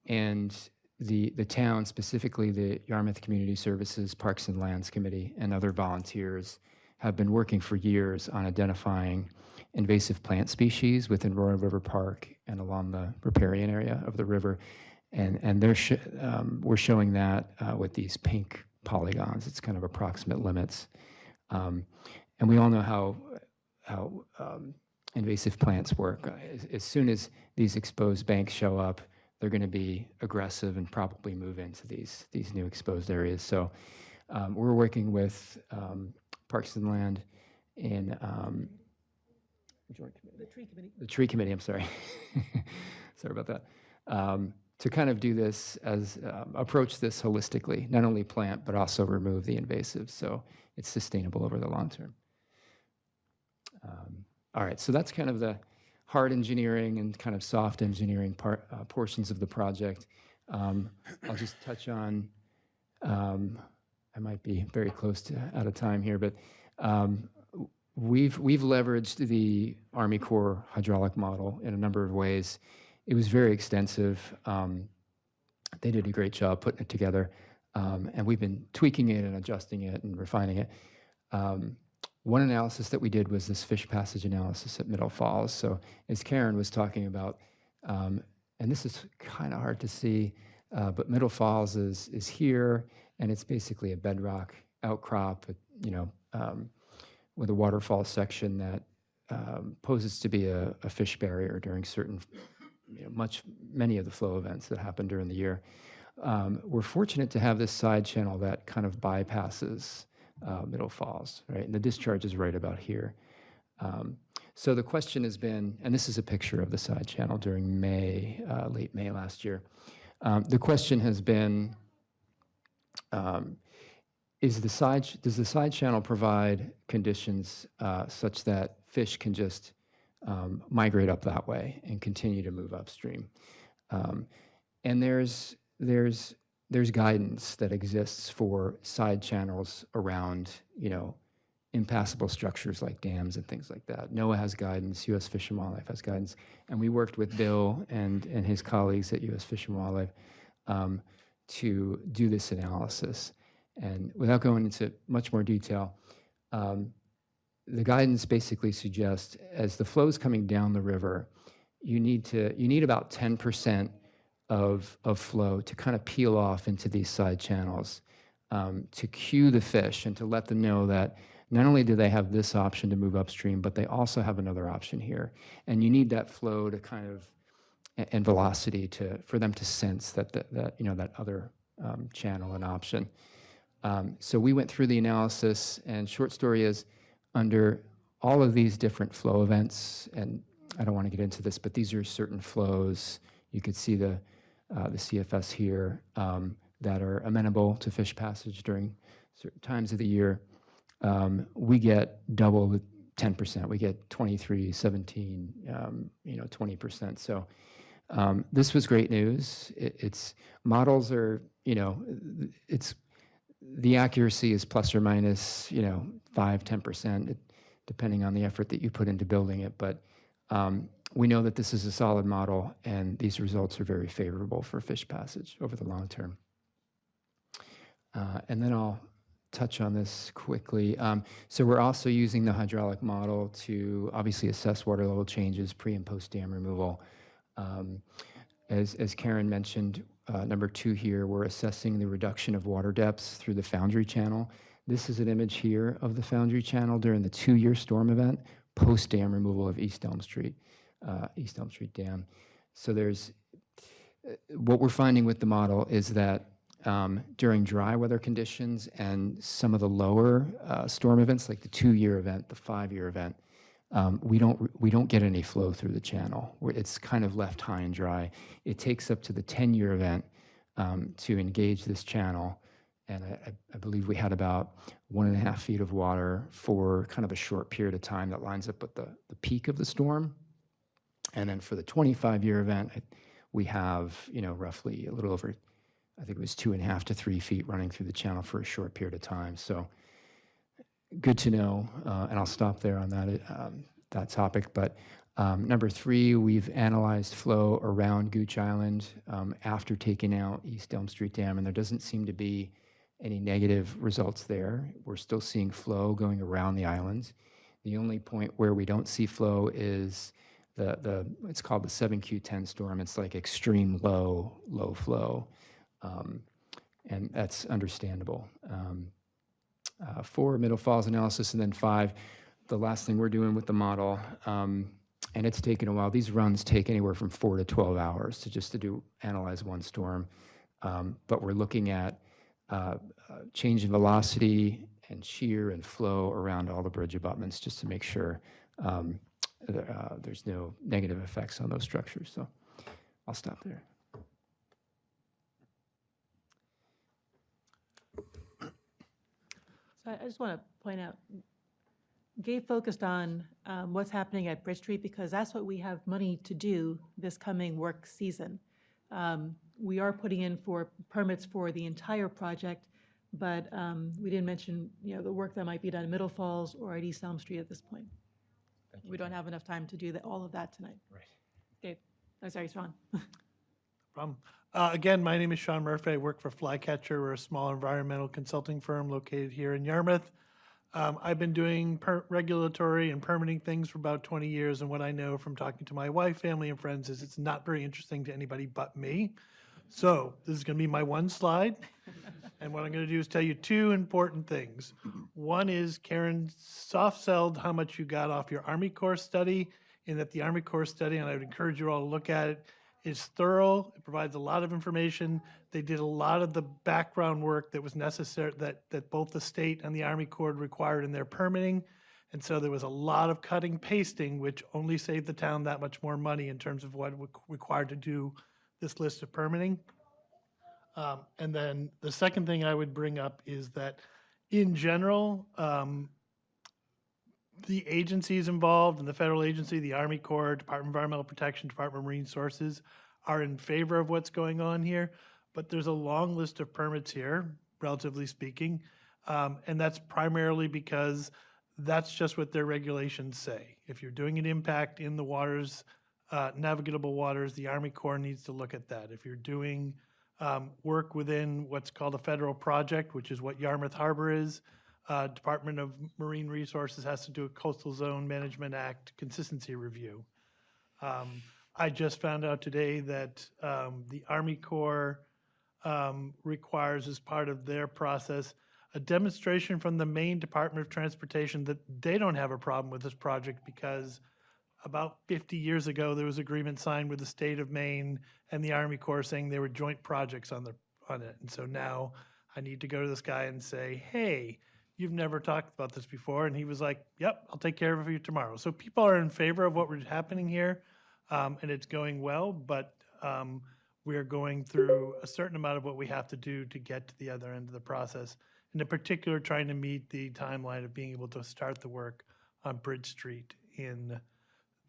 And the town, specifically the Yarmouth Community Services Parks and Lands Committee and other volunteers have been working for years on identifying invasive plant species within Royal River Park and along the riparian area of the river. And we're showing that with these pink polygons. It's kind of approximate limits. And we all know how invasive plants work. As soon as these exposed banks show up, they're going to be aggressive and probably move into these new exposed areas. So we're working with Parks and Land in the tree committee, I'm sorry. Sorry about that. To kind of do this approach this holistically, not only plant, but also remove the invasives, so it's sustainable over the long term. All right, so that's kind of the hard engineering and kind of soft engineering portions of the project. I'll just touch on I might be very close to out of time here, but we've leveraged the Army Corps hydraulic model in a number of ways. It was very extensive. They did a great job putting it together, and we've been tweaking it and adjusting it and refining it. One analysis that we did was this fish passage analysis at Middle Falls. So as Karen was talking about, and this is kind of hard to see, but Middle Falls is here, and it's basically a bedrock outcrop, with a waterfall section that poses to be a fish barrier during certain, many of the flow events that happen during the year. We're fortunate to have this side channel that kind of bypasses Middle Falls, right? And the discharge is right about here. So the question has been, and this is a picture of the side channel during May, late May last year. The question has been, does the side channel provide conditions such that fish can just migrate up that way and continue to move upstream? And there's guidance that exists for side channels around, impassable structures like dams and things like that. NOAA has guidance, U.S. Fish and Wildlife has guidance, and we worked with Bill and his colleagues at U.S. Fish and Wildlife to do this analysis. And without going into much more detail, the guidance basically suggests as the flow's coming down the river, you need about 10% of flow to kind of peel off into these side channels to cue the fish and to let them know that not only do they have this option to move upstream, but they also have another option here. And you need that flow to kind of, and velocity for them to sense that other channel and option. So we went through the analysis, and short story is, under all of these different flow events, and I don't want to get into this, but these are certain flows. You could see the CFS here that are amenable to fish passage during certain times of the year. We get double the 10%. We get 23, 17, 20%. So this was great news. It's models are, it's the accuracy is plus or minus, 5, 10%, depending on the effort that you put into building it. But we know that this is a solid model, and these results are very favorable for fish passage over the long term. And then I'll touch on this quickly. So we're also using the hydraulic model to obviously assess water level changes pre and post dam removal. As Karen mentioned, number 2 here, we're assessing the reduction of water depths through the Foundry Channel. This is an image here of the Foundry Channel during the 2-year storm event, post dam removal of East Elm Street Dam. So what we're finding with the model is that during dry weather conditions and some of the lower storm events, like the 2-year event, the 5-year event, we don't get any flow through the channel. It's kind of left high and dry. It takes up to the 10-year event to engage this channel, and I believe we had about 1.5 feet of water for kind of a short period of time that lines up with the peak of the storm. And then for the 25-year event, we have roughly a little over, I think it was 2.5 to 3 feet running through the channel for a short period of time. So good to know, and I'll stop there on that topic. But number 3, we've analyzed flow around Gooch Island after taking out East Elm Street Dam, and there doesn't seem to be any negative results there. We're still seeing flow going around the islands. The only point where we don't see flow is it's called the 7Q10 storm. It's like extreme low flow, and that's understandable. 4, Middle Falls analysis, and then 5, the last thing we're doing with the model, and it's taken a while. These runs take anywhere from 4 to 12 hours to analyze one storm, but we're looking at change in velocity and shear and flow around all the bridge abutments just to make sure there's no negative effects on those structures. So I'll stop there. So I just want to point out, Gabe focused on what's happening at Bridge Street because that's what we have money to do this coming work season. We are putting in for permits for the entire project, but we didn't mention, the work that might be done in Middle Falls or at East Elm Street at this point. We don't have enough time to do all of that tonight. Right. Dave, I'm sorry, Sean. Problem. Again, my name is Sean Murphy. I work for Flycatcher. We're a small environmental consulting firm located here in Yarmouth. I've been doing regulatory and permitting things for about 20 years, and what I know from talking to my wife, family, and friends is it's not very interesting to anybody but me. So this is going to be my one slide, and what I'm going to do is tell you two important things. One is Karen soft-sold how much you got off your Army Corps study, and that the Army Corps study, and I would encourage you all to look at it, is thorough. It provides a lot of information. They did a lot of the background work that was necessary, that both the state and the Army Corps required in their permitting. And so there was a lot of cutting, pasting, which only saved the town that much more money in terms of what it required to do this list of permitting. And then the second thing I would bring up is that in general, the agencies involved and the federal agency, the Army Corps, Department of Environmental Protection, Department of Marine Sources are in favor of what's going on here. But there's a long list of permits here, relatively speaking. And that's primarily because that's just what their regulations say. If you're doing an impact in the waters, navigable waters, the Army Corps needs to look at that. If you're doing work within what's called a federal project, which is what Yarmouth Harbor is, Department of Marine Resources has to do a Coastal Zone Management Act consistency review. I just found out today that the Army Corps requires, as part of their process, a demonstration from the Maine Department of Transportation that they don't have a problem with this project because about 50 years ago, there was agreement signed with the state of Maine and the Army Corps saying they were joint projects on it. And so now I need to go to this guy and say, hey, you've never talked about this before. And he was like, yep, I'll take care of it for you tomorrow. So people are in favor of what was happening here, and it's going well, but we are going through a certain amount of what we have to do to get to the other end of the process. And in particular, trying to meet the timeline of being able to start the work on Bridge Street in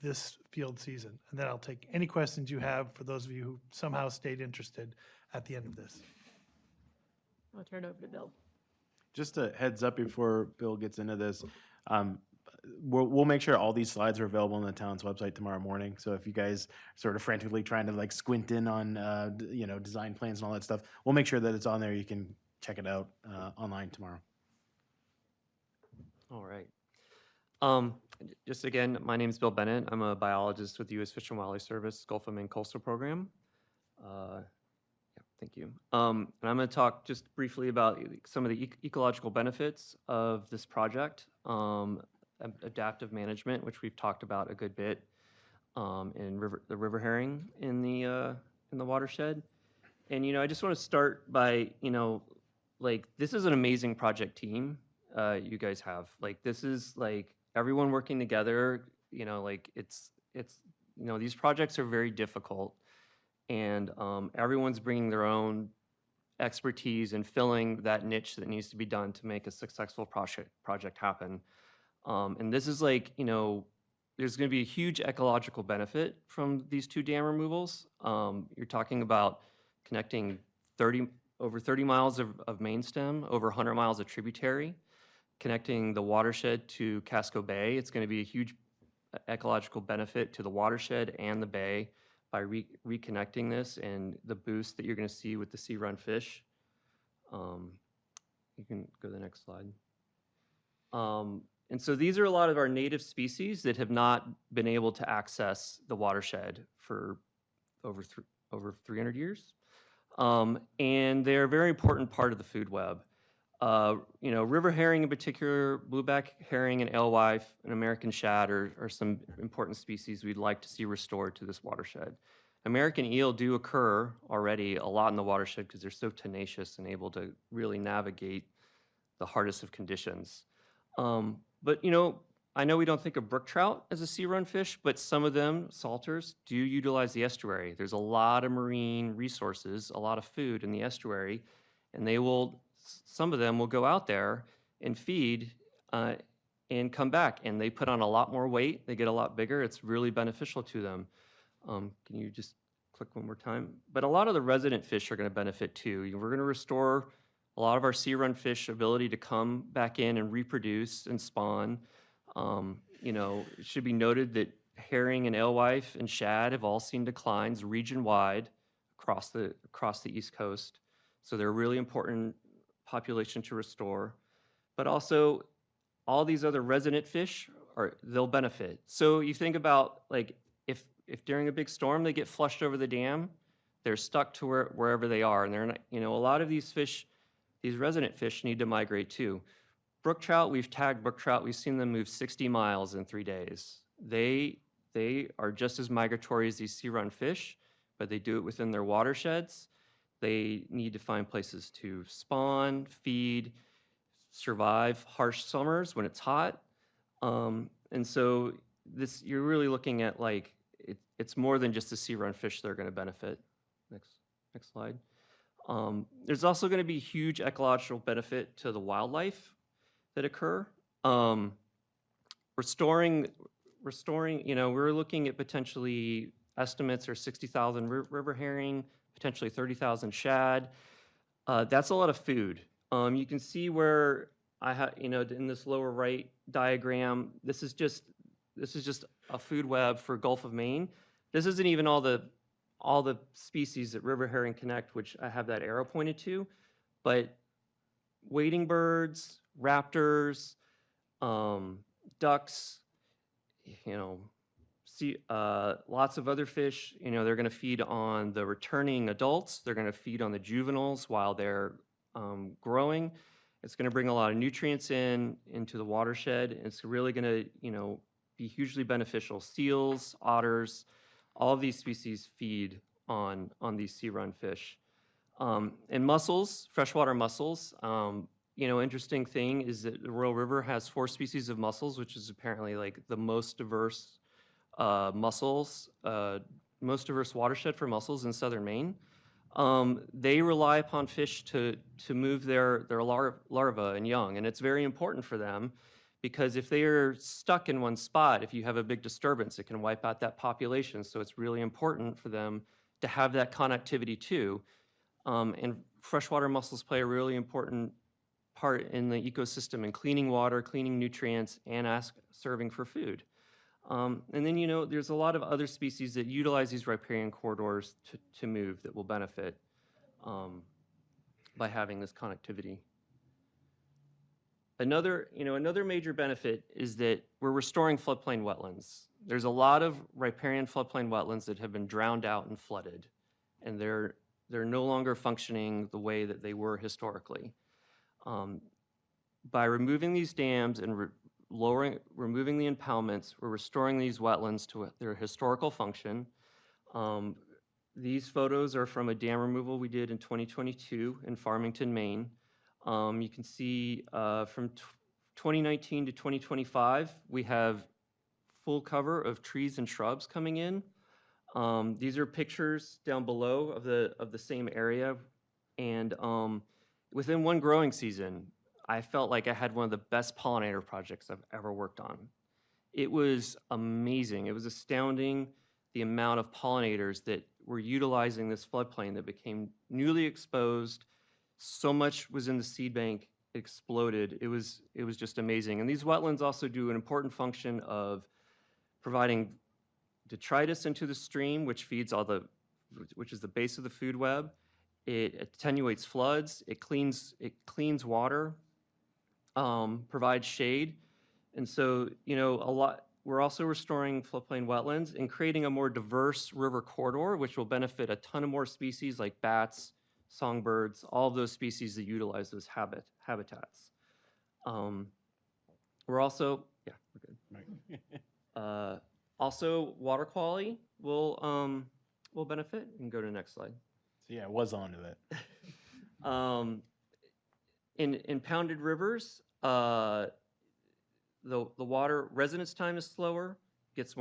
this field season. And then I'll take any questions you have for those of you who somehow stayed interested at the end of this. I'll turn it over to Bill. Just a heads up before Bill gets into this. We'll make sure all these slides are available on the town's website tomorrow morning. So if you guys sort of frantically trying to like squint in on design plans and all that stuff, we'll make sure that it's on there. You can check it out online tomorrow. All right. Just again, my name is Bill Bennett. I'm a biologist with the U.S. Fish and Wildlife Service Gulf of Maine Coastal Program. Yeah, thank you. And I'm going to talk just briefly about some of the ecological benefits of this project. Adaptive management, which we've talked about a good bit, in the river herring in the watershed. And I just want to start by this is an amazing project team you guys have. This is everyone working together. It's these projects are very difficult, and everyone's bringing their own expertise and filling that niche that needs to be done to make a successful project happen. And this is there's going to be a huge ecological benefit from these two dam removals. You're talking about connecting over 30 miles of main stem, over 100 miles of tributary, connecting the watershed to Casco Bay. It's going to be a huge ecological benefit to the watershed and the bay by reconnecting this, and the boost that you're going to see with the sea run fish. You can go to the next slide. And so these are a lot of our native species that have not been able to access the watershed for over 300 years. And they're a very important part of the food web. River herring in particular, blueback herring and alewife and American shad are some important species we'd like to see restored to this watershed. American eel do occur already a lot in the watershed because they're so tenacious and able to really navigate the hardest of conditions. But I know we don't think of brook trout as a sea run fish, but some of them, salters, do utilize the estuary. There's a lot of marine resources, a lot of food in the estuary, and some of them will go out there and feed and come back, and they put on a lot more weight. They get a lot bigger. It's really beneficial to them. Can you just click one more time. But a lot of the resident fish are going to benefit too. We're going to restore a lot of our sea run fish ability to come back in and reproduce and spawn. It should be noted that herring and alewife and shad have all seen declines region-wide across the East Coast. So they're a really important population to restore. But also, all these other resident fish, they'll benefit. So you think about, like, if during a big storm they get flushed over the dam, they're stuck to wherever they are. And they're not, a lot of these fish, these resident fish need to migrate too. Brook trout, we've tagged brook trout. We've seen them move 60 miles in 3 days. They are just as migratory as these sea run fish, but they do it within their watersheds. They need to find places to spawn, feed, survive harsh summers when it's hot. And so you're really looking at, like, it's more than just the sea run fish that are going to benefit. Next slide. There's also going to be huge ecological benefit to the wildlife that occur. Restoring, we're looking at potentially estimates are 60,000 river herring, potentially 30,000 shad. That's a lot of food. You can see where I have, in this lower right diagram, this is just a food web for Gulf of Maine. This isn't even all the species that river herring connect, which I have that arrow pointed to, but wading birds, raptors, ducks, lots of other fish. They're going to feed on the returning adults. They're going to feed on the juveniles while they're growing. It's going to bring a lot of nutrients into the watershed. It's really going to, be hugely beneficial. Seals, otters, all of these species feed on these sea run fish. And mussels, freshwater mussels. Interesting thing is that the Royal River has 4 species of mussels, which is apparently like the most diverse most diverse watershed for mussels in southern Maine. They rely upon fish to move their larvae and young, and it's very important for them because if they are stuck in one spot, if you have a big disturbance, it can wipe out that population. So it's really important for them to have that connectivity too. And freshwater mussels play a really important part in the ecosystem in cleaning water, cleaning nutrients, and serving for food. And then, there's a lot of other species that utilize these riparian corridors to move that will benefit by having this connectivity. Another major benefit is that we're restoring floodplain wetlands. There's a lot of riparian floodplain wetlands that have been drowned out and flooded, and they're no longer functioning the way that they were historically. By removing these dams and removing the impoundments, we're restoring these wetlands to their historical function. These photos are from a dam removal we did in 2022 in Farmington, Maine. You can see from 2019 to 2025, we have full cover of trees and shrubs coming in. These are pictures down below of the same area, and within one growing season, I felt like I had one of the best pollinator projects I've ever worked on. It was amazing. It was astounding the amount of pollinators that were utilizing this floodplain that became newly exposed. So much was in the seed bank, it exploded. It was just amazing. And these wetlands also do an important function of providing detritus into the stream, which is the base of the food web. It attenuates floods. It cleans water. Provides shade. And so, we're also restoring floodplain wetlands and creating a more diverse river corridor, which will benefit a ton of more species like bats, songbirds, all of those species that utilize those habitats. We're also, we're good. Also, water quality will benefit. You can go to the next slide. So yeah, I was onto that. In impounded rivers, the water residence time is slower, gets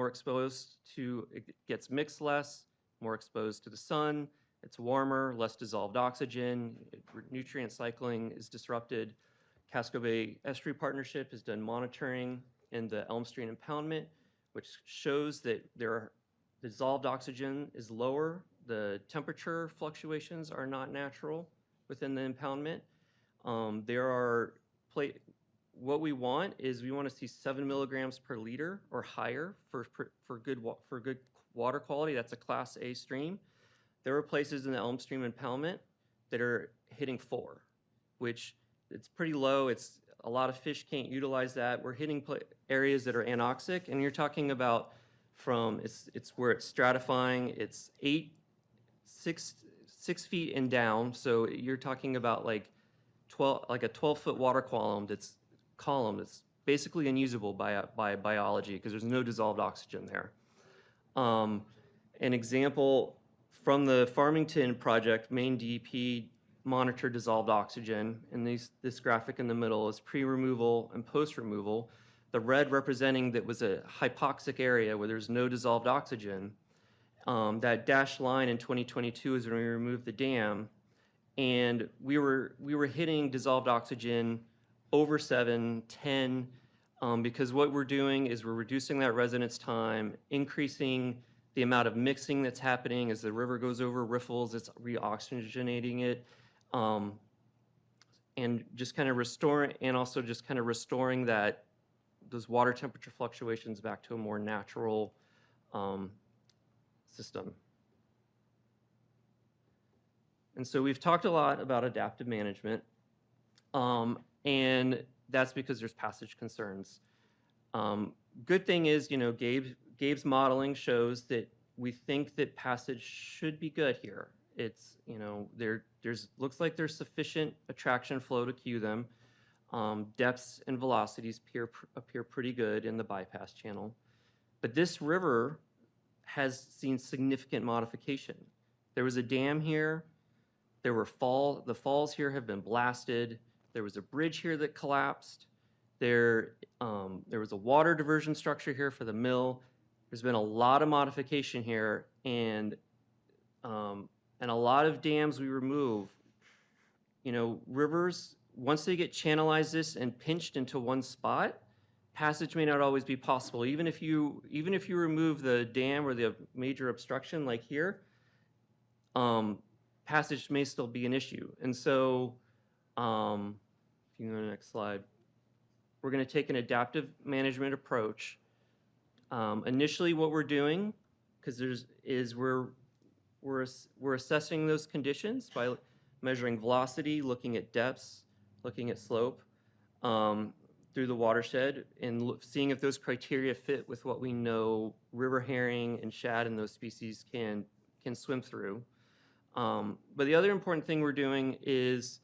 mixed less, more exposed to the sun, it's warmer, less dissolved oxygen, nutrient cycling is disrupted. Casco Bay Estuary Partnership has done monitoring in the Elm Street impoundment, which shows that their dissolved oxygen is lower the temperature fluctuations are not natural within the impoundment. There are what we want is we want to see 7 milligrams per liter or higher for good water quality. That's a Class A stream. There are places in the Elm Stream impoundment that are hitting 4, which it's pretty low. It's a lot of fish can't utilize that. We're hitting areas that are anoxic, and you're talking about from it's where it's stratifying. It's 6 feet and down. So you're talking about like a 12-foot water column that's basically unusable by biology because there's no dissolved oxygen there. An example from the Farmington project, Maine DEP monitored dissolved oxygen, and this graphic in the middle is pre-removal and post-removal. The red representing that was a hypoxic area where there's no dissolved oxygen. That dashed line in 2022 is when we removed the dam, and we were hitting dissolved oxygen over 7, 10, because what we're doing is we're reducing that residence time, increasing the amount of mixing that's happening as the river goes over riffles, it's re-oxygenating it, and just kind of restoring that those water temperature fluctuations back to a more natural system. And so we've talked a lot about adaptive management, and that's because there's passage concerns. Good thing is, Gabe's modeling shows that we think that passage should be good here. It's, looks like there's sufficient attraction flow to cue them. Depths and velocities appear pretty good in the bypass channel. But this river has seen significant modification. There was a dam here. The falls here have been blasted. There was a bridge here that collapsed. There was a water diversion structure here for the mill. There's been a lot of modification here, and a lot of dams we remove. Rivers, once they get channelized this and pinched into one spot, passage may not always be possible. Even if you remove the dam or the major obstruction like here, passage may still be an issue. And so, if you go to the next slide, we're going to take an adaptive management approach. Initially, what we're doing, because we're assessing those conditions by measuring velocity, looking at depths, looking at slope through the watershed, and seeing if those criteria fit with what we know river herring and shad and those species can swim through. But the other important thing we're doing is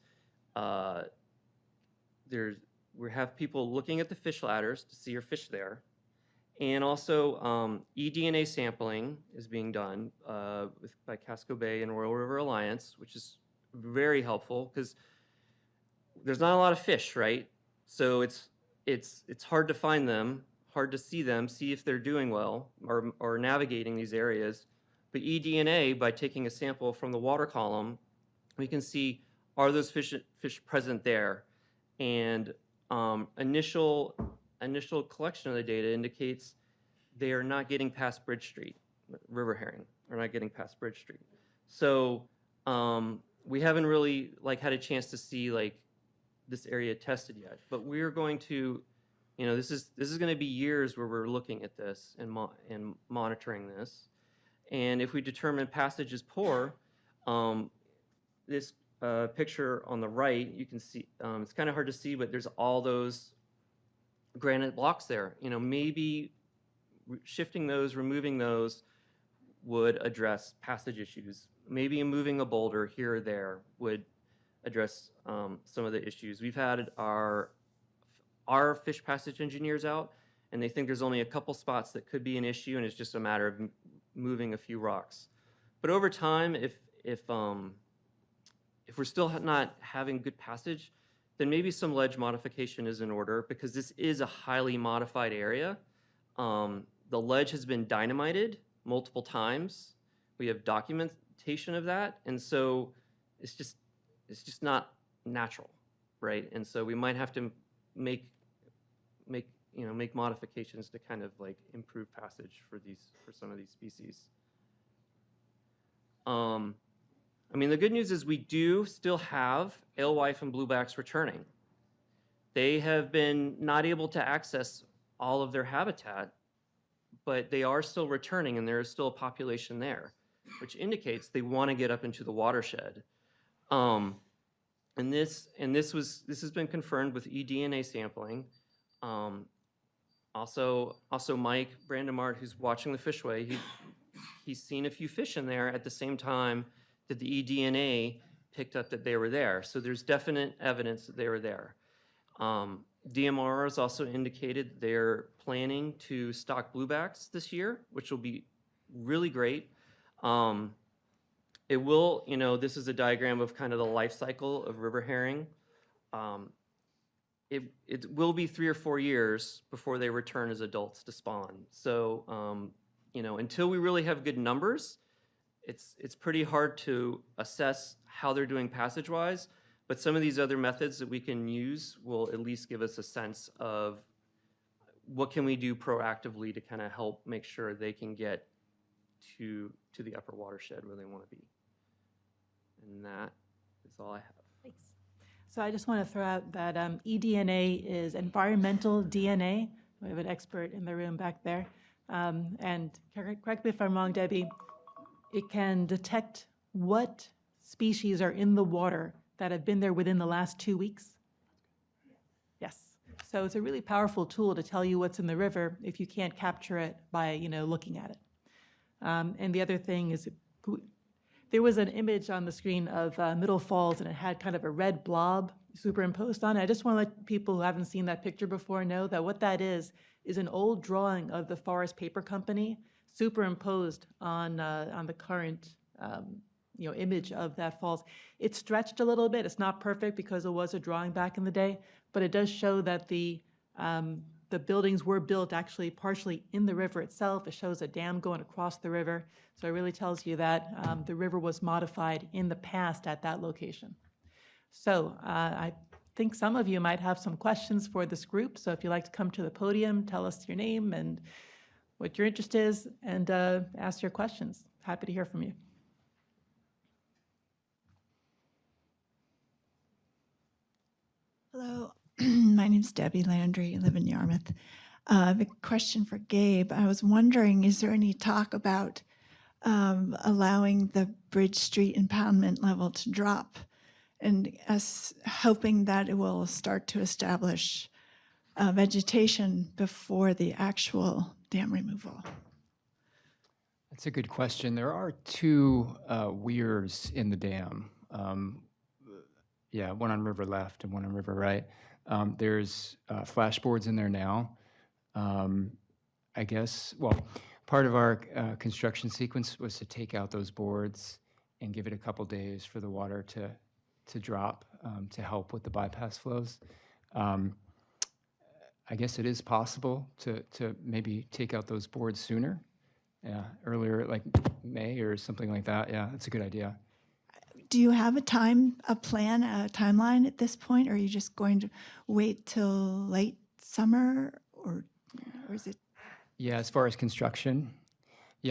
we have people looking at the fish ladders to see are fish there. And also eDNA sampling is being done by Casco Bay and Royal River Alliance, which is very helpful because there's not a lot of fish, right? So it's hard to find them, hard to see them, see if they're doing well or navigating these areas. But eDNA, by taking a sample from the water column, we can see, are those fish present there? And initial collection of the data indicates they are not getting past Bridge Street. River herring are not getting past Bridge Street. So we haven't really had a chance to see this area tested yet. But we're going to, this is going to be years where we're looking at this and monitoring this. And if we determine passage is poor, this picture on the right, you can see, it's kind of hard to see, but there's all those granite blocks there. Maybe shifting those, removing those would address passage issues. Maybe moving a boulder here or there would address some of the issues. We've had our fish passage engineers out, and they think there's only a couple spots that could be an issue, and it's just a matter of moving a few rocks. But over time, if we're still not having good passage, then maybe some ledge modification is in order, because this is a highly modified area. The ledge has been dynamited multiple times. We have documentation of that, and so it's just not natural, right? And so we might have to make modifications to kind of improve passage for some of these species. I mean, the good news is we do still have alewife and bluebacks returning. They have been not able to access all of their habitat, but they are still returning and there is still a population there, which indicates they want to get up into the watershed. And this has been confirmed with eDNA sampling. Also Mike Brandemart, who's watching the fishway, he's seen a few fish in there at the same time that the eDNA picked up that they were there. So there's definite evidence that they were there. DMR has also indicated they're planning to stock bluebacks this year, which will be really great. It will, this is a diagram of kind of the life cycle of river herring. It will be 3 or 4 years before they return as adults to spawn. So, until we really have good numbers, it's pretty hard to assess how they're doing passage-wise, but some of these other methods that we can use will at least give us a sense of what can we do proactively to kind of help make sure they can get to the upper watershed where they want to be. And that is all I have. Thanks. So I just want to throw out that eDNA is environmental DNA. We have an expert in the room back there. And correct me if I'm wrong, Debbie, it can detect what species are in the water that have been there within the last 2 weeks. Yes. So it's a really powerful tool to tell you what's in the river if you can't capture it by, looking at it. And the other thing is, there was an image on the screen of Middle Falls, and it had kind of a red blob superimposed on it. I just want to let people who haven't seen that picture before know that what that is an old drawing of the Forest Paper Company superimposed on the current image of that falls. It's stretched a little bit. It's not perfect because it was a drawing back in the day, but it does show that the buildings were built actually partially in the river itself. It shows a dam going across the river. So it really tells you that the river was modified in the past at that location. So I think some of you might have some questions for this group. So if you'd like to come to the podium, tell us your name and what your interest is, and ask your questions. Happy to hear from you. Hello, my name's Debbie Landry. I live in Yarmouth. I have a question for Gabe. I was wondering, is there any talk about allowing the Bridge Street impoundment level to drop, and us hoping that it will start to establish vegetation before the actual dam removal? That's a good question. There are 2 weirs in the dam. One on river left and one on river right. There's flashboards in there now. I guess, part of our construction sequence was to take out those boards and give it a couple days for the water to drop to help with the bypass flows. I guess it is possible to maybe take out those boards sooner. Yeah, earlier, like May or something like that. Yeah, that's a good idea. Do you have a timeline at this point, or are you just going to wait till late summer, or is it? Yeah, as far as construction,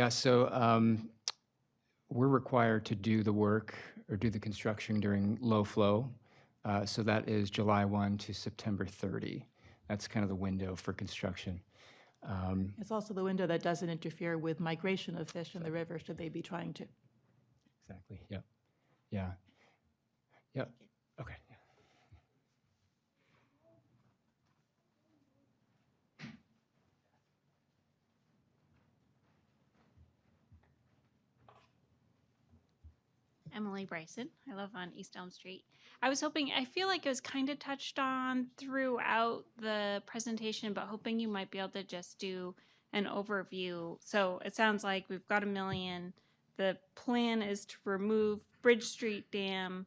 so we're required to do the work or do the construction during low flow. So that is July 1 to September 30. That's kind of the window for construction. It's also the window that doesn't interfere with migration of fish in the river, should they be trying to. Exactly, yep. Yeah. Yep, okay. Yeah. Emily Bryson. I live on East Elm Street. I feel like it was kind of touched on throughout the presentation, but hoping you might be able to just do an overview. So it sounds like we've got $1 million. The plan is to remove Bridge Street Dam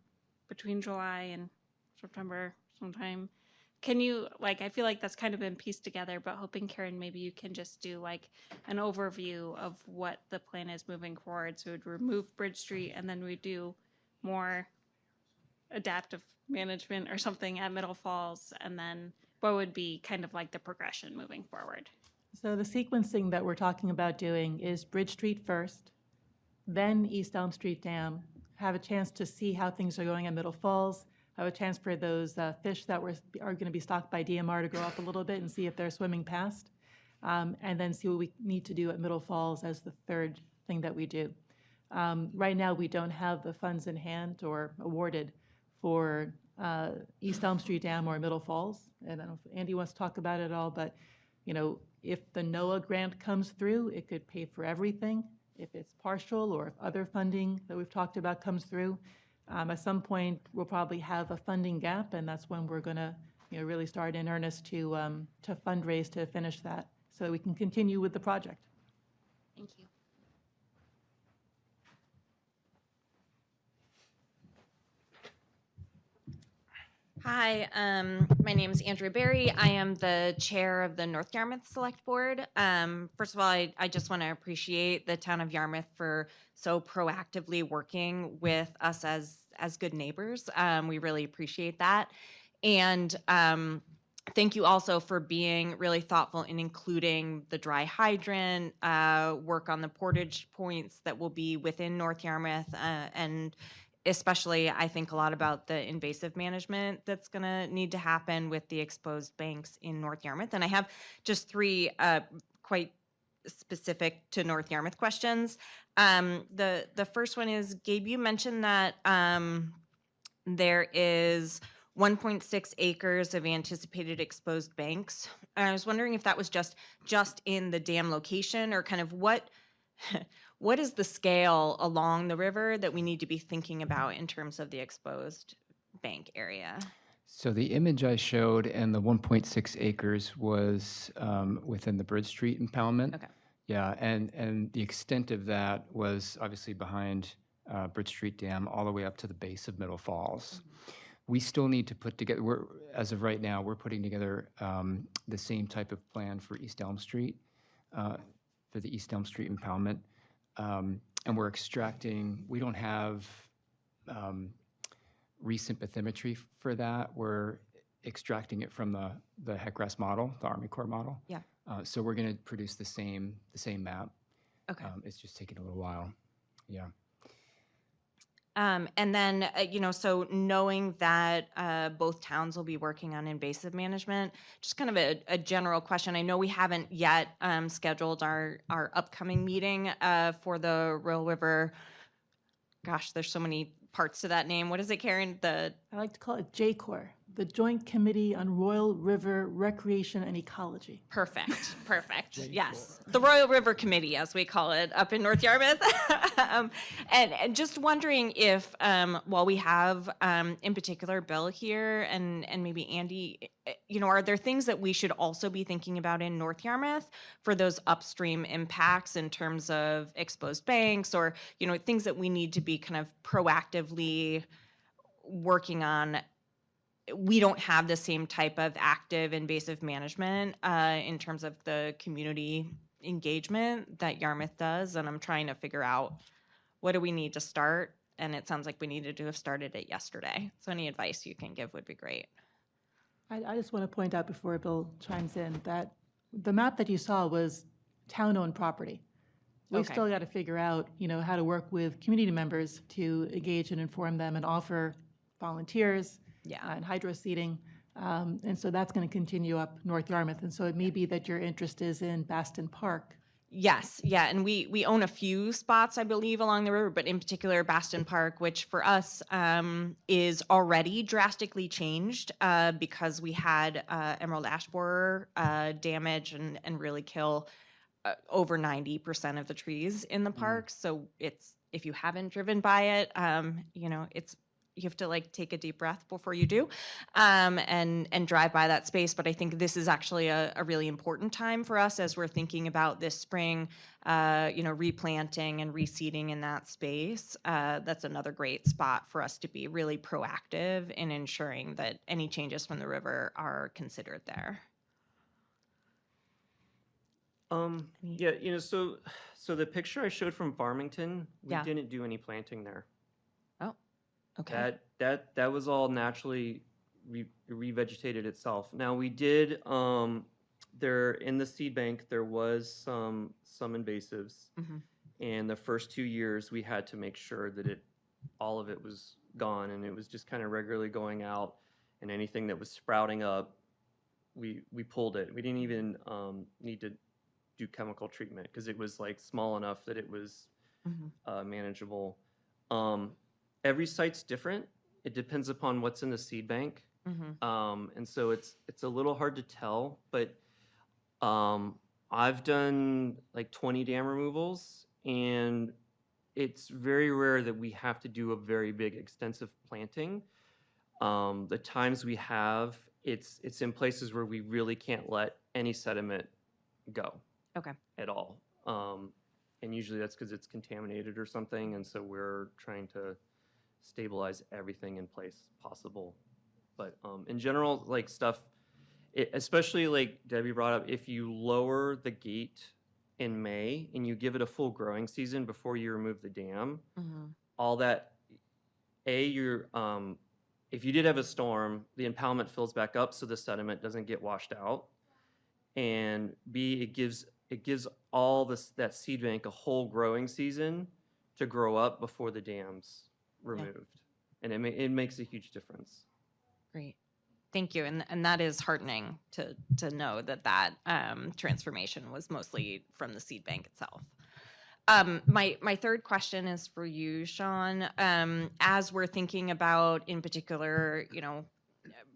between July and September sometime. Can you, I feel like that's kind of been pieced together, but hoping, Karen, maybe you can just do an overview of what the plan is moving forward. So we'd remove Bridge Street and then we do more adaptive management or something at Middle Falls. And then what would be kind of the progression moving forward? So the sequencing that we're talking about doing is Bridge Street first, then East Elm Street Dam, have a chance to see how things are going at Middle Falls, have a chance for those fish that are going to be stocked by DMR to go up a little bit and see if they're swimming past, and then see what we need to do at Middle Falls as the third thing that we do. Right now, we don't have the funds in hand or awarded for East Elm Street Dam or Middle Falls. And I don't know if Andy wants to talk about it at all, but, you know, if the NOAA grant comes through, it could pay for everything. If it's partial or if other funding that we've talked about comes through, at some point, we'll probably have a funding gap, and that's when we're going to, you know, really start in earnest to fundraise to finish that so that we can continue with the project. Thank you. Hi, my name is Andrea Berry. I am the chair of the North Yarmouth Select Board. First of all, I just want to appreciate the town of Yarmouth for so proactively working with us as good neighbors. We really appreciate that. And thank you also for being really thoughtful in including the dry hydrant, work on the portage points that will be within North Yarmouth, and especially I think a lot about the invasive management that's going to need to happen with the exposed banks in North Yarmouth. And I have just three quite specific to North Yarmouth questions. The first one is, Gabe, you mentioned that there is 1.6 acres of anticipated exposed banks. And I was wondering if that was just in the dam location, or kind of what is the scale along the river that we need to be thinking about in terms of the exposed bank area? So the image I showed and the 1.6 acres was within the Bridge Street impoundment. Okay. Yeah, and the extent of that was obviously behind Bridge Street Dam all the way up to the base of Middle Falls. We still need to put together, as of right now, we're putting together the same type of plan for East Elm Street, for the East Elm Street impoundment. And we're extracting, we don't have recent bathymetry for that. We're extracting it from the HECRAS model, the Army Corps model. Yeah. So we're going to produce the same map. Okay. It's just taking a little while. Yeah. And then, so knowing that both towns will be working on invasive management, just kind of a general question. I know we haven't yet scheduled our upcoming meeting for the Royal River. Gosh, there's so many parts to that name. What is it, Karen? I like to call it JCOR, the Joint Committee on Royal River Recreation and Ecology. Perfect. Yes. The Royal River Committee, as we call it up in North Yarmouth. And just wondering if, while we have, in particular, Bill here and maybe Andy, are there things that we should also be thinking about in North Yarmouth for those upstream impacts in terms of exposed banks, or, things that we need to be kind of proactively working on? We don't have the same type of active invasive management in terms of the community engagement that Yarmouth does, and I'm trying to figure out, what do we need to start? And it sounds like we needed to have started it yesterday. So any advice you can give would be great. I just want to point out before Bill chimes in that the map that you saw was town-owned property. We've Okay. still got to figure out, how to work with community members to engage and inform them and offer volunteers and hydro seeding. And so that's going to continue up North Yarmouth. And so it may be that your interest is in Baston Park. Yes, yeah, and we own a few spots, I believe, along the river, but in particular Baston Park, which for us is already drastically changed because we had emerald ash borer damage and really kill over 90% of the trees in the park. So if you haven't driven by it, you have to take a deep breath before you do, and drive by that space. But I think this is actually a really important time for us as we're thinking about this spring, replanting and reseeding in that space. That's another great spot for us to be really proactive in ensuring that any changes from the river are considered there. Yeah, so the picture I showed from Farmington, we Yeah. didn't do any planting there. Okay. That was all naturally revegetated itself. Now we did there in the seed bank there was some invasives, And the first 2 years, we had to make sure that all of it was gone, and it was just kind of regularly going out, and anything that was sprouting up, we pulled it. We didn't even need to do chemical treatment because it was like small enough that it was manageable. Every site's different. It depends upon what's in the seed bank. And so it's a little hard to tell, but I've done like 20 dam removals, and it's very rare that we have to do a very big extensive planting. The times we have, it's in places where we really can't let any sediment go Okay. at all. And usually that's because it's contaminated or something, and so we're trying to stabilize everything in place possible. But in general, like stuff, especially like Debbie brought up, if you lower the gate in May and you give it a full growing season before you remove the dam, all that, you're, if you did have a storm, the impoundment fills back up so the sediment doesn't get washed out. And B, it gives all that seed bank a whole growing season to grow up before the dam's removed. And it makes a huge difference. Great. Thank you. And that is heartening to know that transformation was mostly from the seed bank itself. My third question is for you, Sean. As we're thinking about, in particular,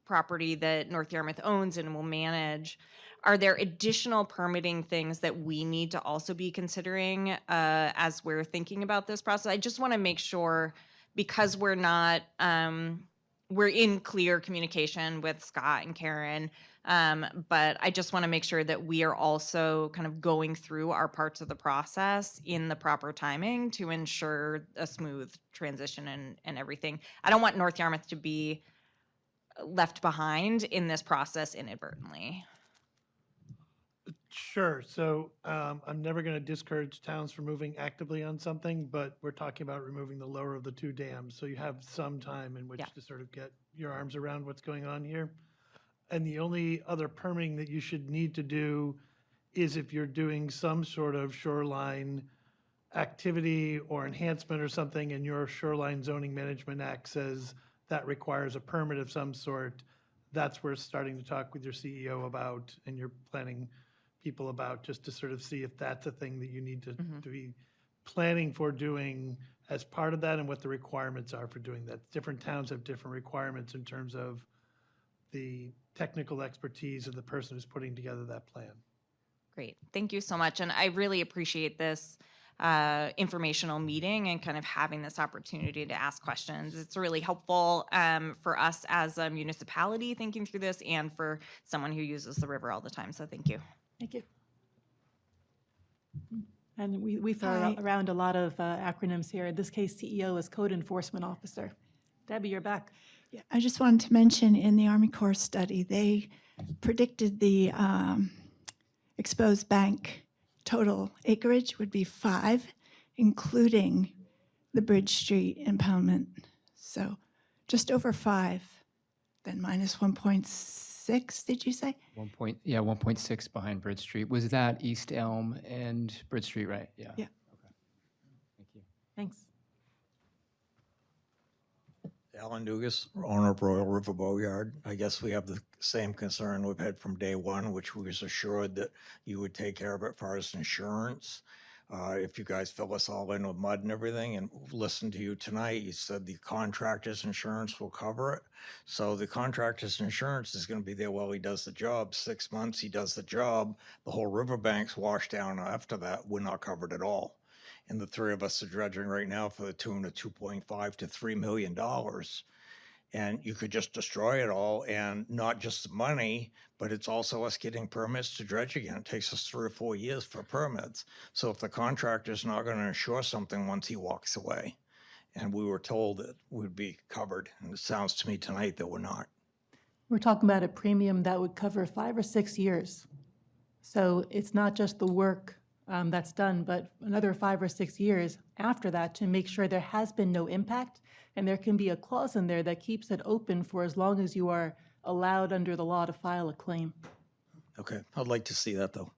property that North Yarmouth owns and will manage, are there additional permitting things that we need to also be considering as we're thinking about this process? I just want to make sure, because we're not, we're in clear communication with Scott and Karen, but I just want to make sure that we are also kind of going through our parts of the process in the proper timing to ensure a smooth transition and everything. I don't want North Yarmouth to be left behind in this process inadvertently. Sure. So I'm never going to discourage towns from moving actively on something, but we're talking about removing the lower of the two dams. So you have some time in which to sort of get your arms around what's going on here. And the only other permitting that you should need to do is if you're doing some sort of shoreline activity or enhancement or something, and your Shoreline Zoning Management Act says that requires a permit of some sort. That's where starting to talk with your CEO about, and your planning people about, just to sort of see if that's a thing that you need to be planning for doing as part of that, and what the requirements are for doing that. Different towns have different requirements in terms of the technical expertise of the person who's putting together that plan. Great. Thank you so much. And I really appreciate this informational meeting and kind of having this opportunity to ask questions. It's really helpful for us as a municipality thinking through this, and for someone who uses the river all the time. So thank you. Thank you. And we throw Hi. around a lot of acronyms here. In this case, CEO is Code Enforcement Officer. Debbie, you're back. Yeah, I just wanted to mention, in the Army Corps study, they predicted the exposed bank total acreage would be 5, including the Bridge Street impoundment. So just over 5, then minus 1.6, did you say? 1.6 behind Bridge Street. Was that East Elm and Bridge Street, right? Yeah. Yeah. Okay. Thank you. Thanks. Alan Dugas, owner of Royal River Boatyard. I guess we have the same concern we've had from day one, which we was assured that you would take care of it as far as insurance. If you guys fill us all in with mud and everything, and listen to you tonight, you said the contractor's insurance will cover it. So the contractor's insurance is going to be there while he does the job. 6 months he does the job, the whole riverbank's washed down after that. We're not covered at all. And the three of us are dredging right now for the tune of $2.5 to $3 million. And you could just destroy it all, and not just the money, but it's also us getting permits to dredge again. It takes us 3 or 4 years for permits. So if the contractor's not going to insure something once he walks away, and we were told that we'd be covered, and it sounds to me tonight that we're not. We're talking about a premium that would cover 5 or 6 years. So it's not just the work that's done, but another 5 or 6 years after that to make sure there has been no impact. And there can be a clause in there that keeps it open for as long as you are allowed under the law to file a claim. Okay, I'd like to see that though.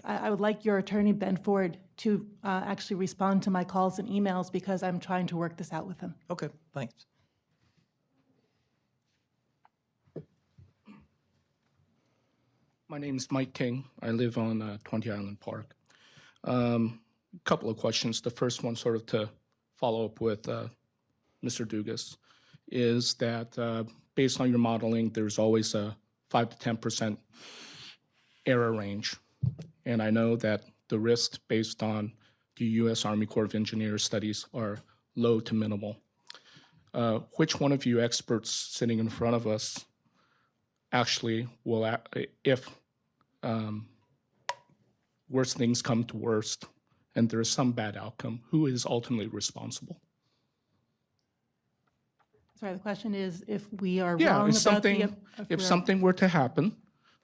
I would like your attorney, Ben Ford, to actually respond to my calls and emails because I'm trying to work this out with him. Okay, thanks. My name is Mike King. I live on 20 Island Park. Couple of questions. The first one, sort of to follow up with Mr. Dugas, is that based on your modeling, there's always a 5 to 10% error range. And I know that the risks based on the U.S. Army Corps of Engineers studies are low to minimal. Which one of you experts sitting in front of us actually will, if worst things come to worst and there is some bad outcome, who is ultimately responsible? Sorry, the question is if we are Yeah, wrong if about something, the... if we're- something were to happen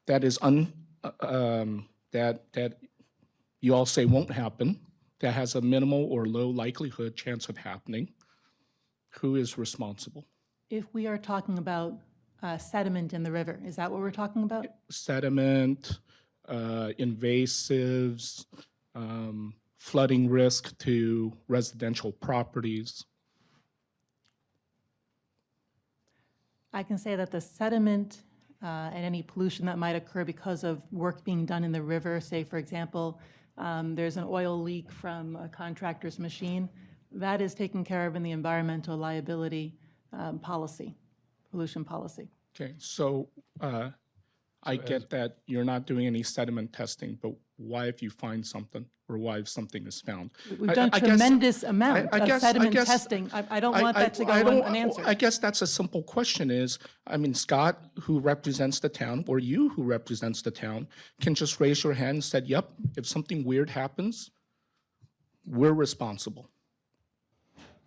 that is that you all say won't happen, that has a minimal or low likelihood chance of happening, who is responsible? If we are talking about sediment in the river, is that what we're talking about? Sediment, invasives, flooding risk to residential properties. I can say that the sediment and any pollution that might occur because of work being done in the river, say, for example, there's an oil leak from a contractor's machine, that is taken care of in the environmental liability policy, pollution policy. Okay, so I get that you're not doing any sediment testing, but why if you find something or why if something is found? We've done tremendous amount I of guess- sediment guess- testing. I don't want that to go unanswered. I guess that's a simple question is, I mean, Scott, who represents the town, or you who represents the town, can just raise your hand and say, yep, if something weird happens, we're responsible.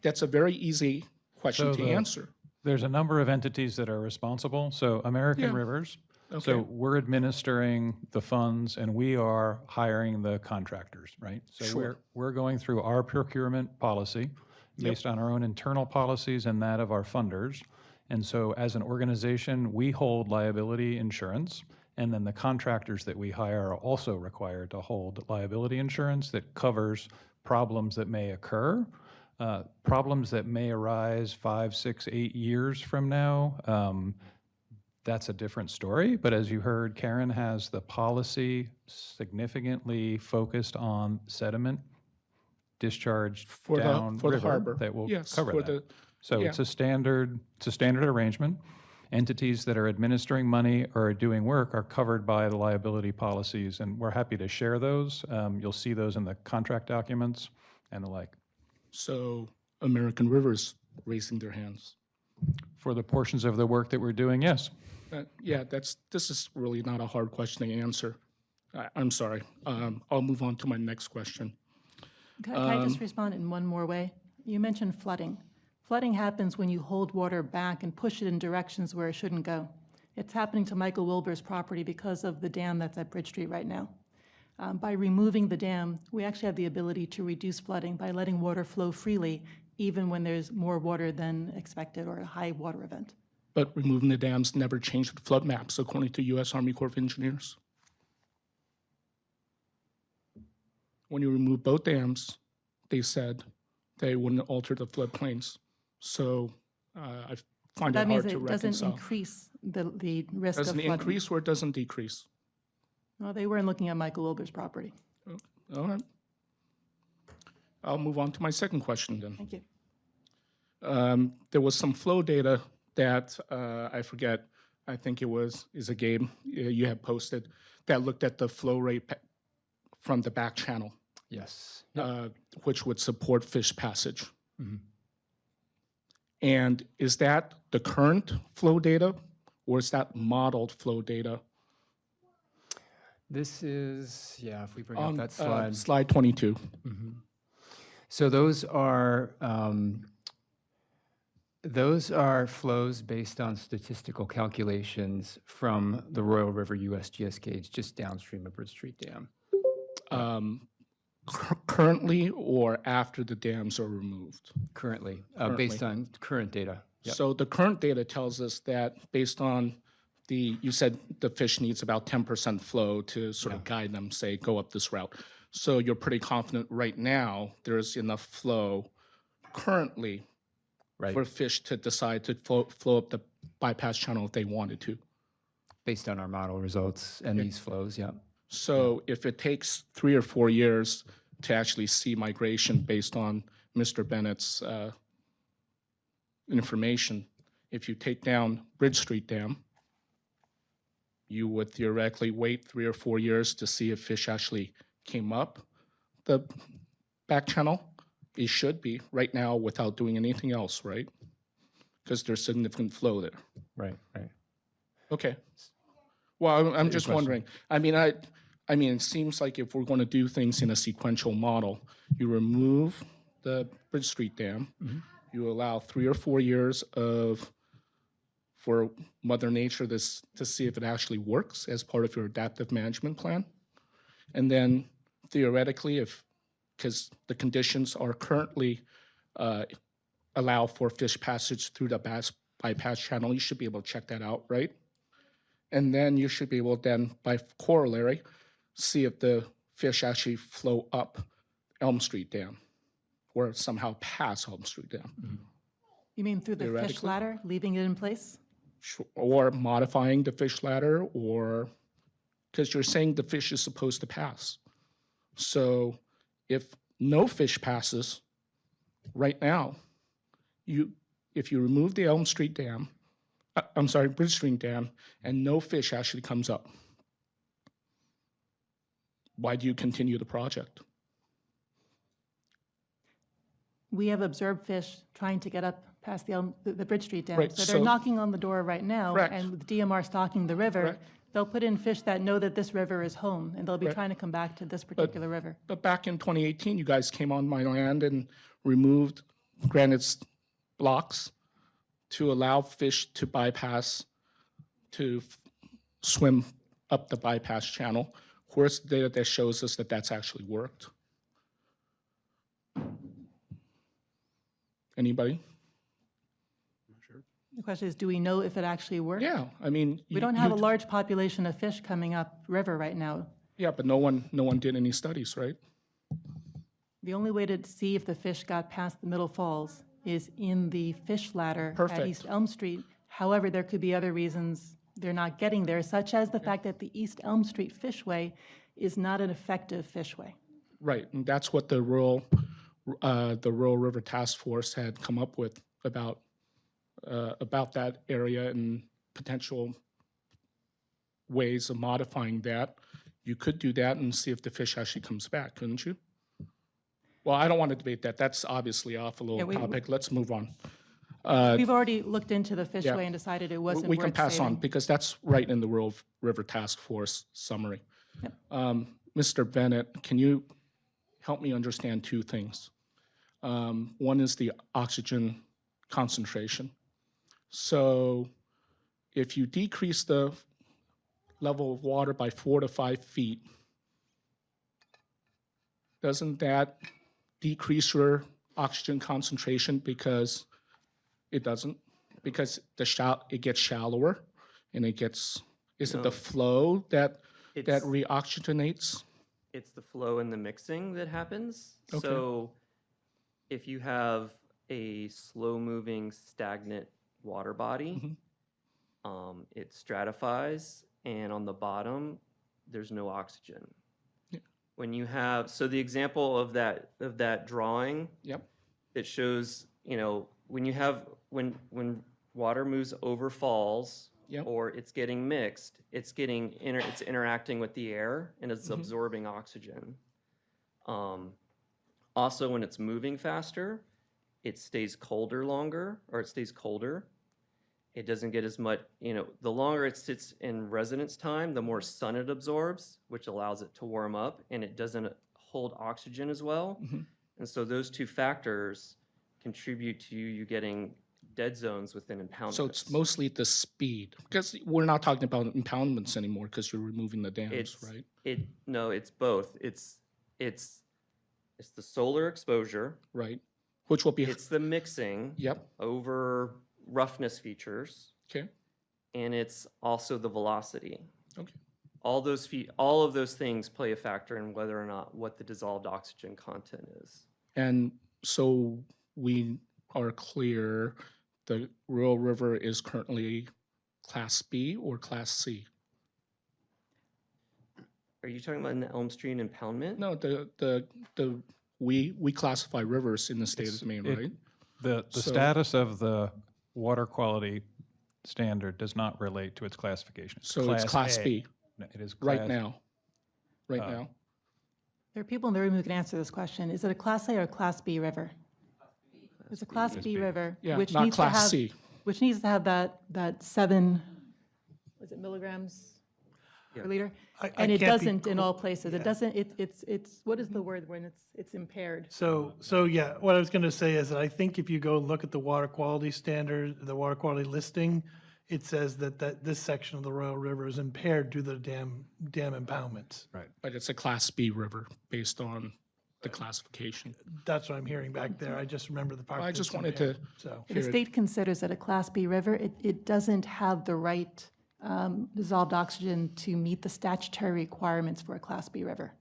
That's a very easy question So to the- answer. There's a number of entities that are responsible. So American Yeah. Rivers. Okay. So we're administering the funds and we are hiring the contractors, right? So Sure. we're going through our procurement policy based on our own internal policies and that of our funders. And so as an organization, we hold liability insurance. And then the contractors that we hire are also required to hold liability insurance that covers problems that may occur. Problems that may arise 5, 6, 8 years from now, that's a different story. But as you heard, Karen has the policy significantly focused on sediment discharge For the downriver harbor. that will Yes, cover for that. the- So yeah. it's a standard arrangement. Entities that are administering money or doing work are covered by the liability policies, and we're happy to share those. You'll see those in the contract documents and the like. So American Rivers raising their hands. For the portions of the work that we're doing, yes. Yeah, this is really not a hard question to answer. I'm sorry. I'll move on to my next question. Can I just respond in one more way? You mentioned flooding. Flooding happens when you hold water back and push it in directions where it shouldn't go. It's happening to Michael Wilbur's property because of the dam that's at Bridge Street right now. By removing the dam, we actually have the ability to reduce flooding by letting water flow freely, even when there's more water than expected or a high water event. But removing the dams never changed the flood maps, according to U.S. Army Corps of Engineers. When you remove both dams, they said they wouldn't alter the floodplains. So I find it That means hard to it doesn't reconcile. increase the risk of Doesn't flooding. increase or it doesn't decrease? No, they weren't looking at Michael Wilbur's property. All right. I'll move on to my second question then. Thank you. There was some flow data that I forget, I think is a game you have posted that looked at the flow rate from the back channel, Yes. which would support fish passage. Mhm. And is that the current flow data or is that modeled flow data? This is, yeah, if we bring up On that slide. slide 22. So those are flows based on statistical calculations from the Royal River USGS gauge just downstream of Bridge Street Dam. Currently or after the dams are removed? Currently, based on current data. Yep. So the current data tells us that based on you said the fish needs about 10% flow to sort of guide them, say, go up this route. So you're pretty confident right now there's enough flow currently Right. for fish to decide to flow up the bypass channel if they wanted to. Based on our model results and these flows, yeah. So if it takes 3 or 4 years to actually see migration based on Mr. Bennett's information, if you take down Bridge Street Dam, you would theoretically wait 3 or 4 years to see if fish actually came up the back channel. It should be right now without doing anything else, right? Because there's significant flow there. Right, right. Okay. Well, I'm Your just question. wondering. I mean, it seems like if we're going to do things in a sequential model, you remove the Bridge Street Dam, you allow 3 or 4 years for Mother Nature to see if it actually works as part of your adaptive management plan, and then theoretically, because the conditions are currently allow for fish passage through the bypass channel, you should be able to check that out, right? And then you should be able then, by corollary, see if the fish actually flow up Elm Street Dam or somehow pass Elm Street Dam. You mean through the fish Theoretically. ladder, leaving it in place? Or modifying the fish ladder, or because you're saying the fish is supposed to pass. So if no fish passes right now, if you remove the Elm Street Dam, Bridge Street Dam, and no fish actually comes up, why do you continue the project? We have observed fish trying to get up past the Bridge Street Dam. Right, So they're so- knocking on the door right now. Correct. And with DMR stocking the river, Correct. they'll put in fish that know that this river is home, and they'll be Right. trying to come back to this particular river. But back in 2018, you guys came on my land and removed granite blocks to allow fish to bypass, to swim up the bypass channel. Where's the data that shows us that that's actually worked? Anybody? The question is, do we know if it actually worked? Yeah, I mean. We don't have a large population of fish coming up river right now. Yeah, but no one did any studies, right? The only way to see if the fish got past the Middle Falls is in the fish ladder at Perfect. East Elm Street. However, there could be other reasons they're not getting there, such as the fact that the East Elm Street fishway is not an effective fishway. Right, and that's what the Rural River Task Force had come up with about that area and potential ways of modifying that. You could do that and see if the fish actually comes back, couldn't you? Well, I don't want to debate that. That's obviously off a little we- topic. Let's move on. We've already looked into the fishway yeah. and decided it wasn't We worth can pass on saving. because that's right in the Rural River Task Force summary. Mr. Bennett, can you help me understand two things? One is the oxygen concentration. So if you decrease the level of water by 4 to 5 feet, doesn't that decrease your oxygen concentration? Because it doesn't, because it gets shallower and it gets, is it the flow that It's- reoxygenates? It's the flow and the mixing that happens. Okay. So if you have a slow-moving, stagnant water body, it stratifies, and on the bottom, there's no oxygen. Yeah. When you have, so the example of that drawing, Yep. it shows, when water moves over falls, Yep. or it's getting mixed, it's interacting with the air and it's absorbing oxygen. Also, when it's moving faster, it stays colder longer, or it stays colder. It doesn't get as much, the longer it sits in residence time, the more sun it absorbs, which allows it to warm up, and it doesn't hold oxygen as well. And so those two factors contribute to you getting dead zones within impoundments. So it's mostly the speed, because we're not talking about impoundments anymore because you're removing the dams, right? No, it's both. It's the solar exposure, Right, which will be, it's the mixing yep, over roughness features, okay, and it's also the velocity. Okay. All of those things play a factor in whether or not what the dissolved oxygen content is. And so we are clear, the Royal River is currently Class B or Class C? Are you talking about an Elm Street impoundment? No, we classify rivers in the state of Maine, right? The So- status of the water quality standard does not relate to its classification. So it's Class A. B No, it is right class- now. Right Uh, now. There are people in the room who can answer this question. Is it a Class A or a Class B river? It's a Class B river, Yeah, which not needs to Class have, C. which needs to have that 7, was it milligrams per liter? I And it can't be doesn't in qu- all places. It yeah. doesn't, it's, what is the word when it's impaired? So yeah, what I was going to say is that I think if you go look at the water quality standard, the water quality listing, it says that this section of the Royal River is impaired due to the dam impoundments. Right. But it's a Class B river based on the classification. That's what I'm hearing back there. I just remember the part. I that's just wanted impaired, to So, The hear it. state considers it a Class B river. It doesn't have the right dissolved oxygen to meet the statutory requirements for a Class B river.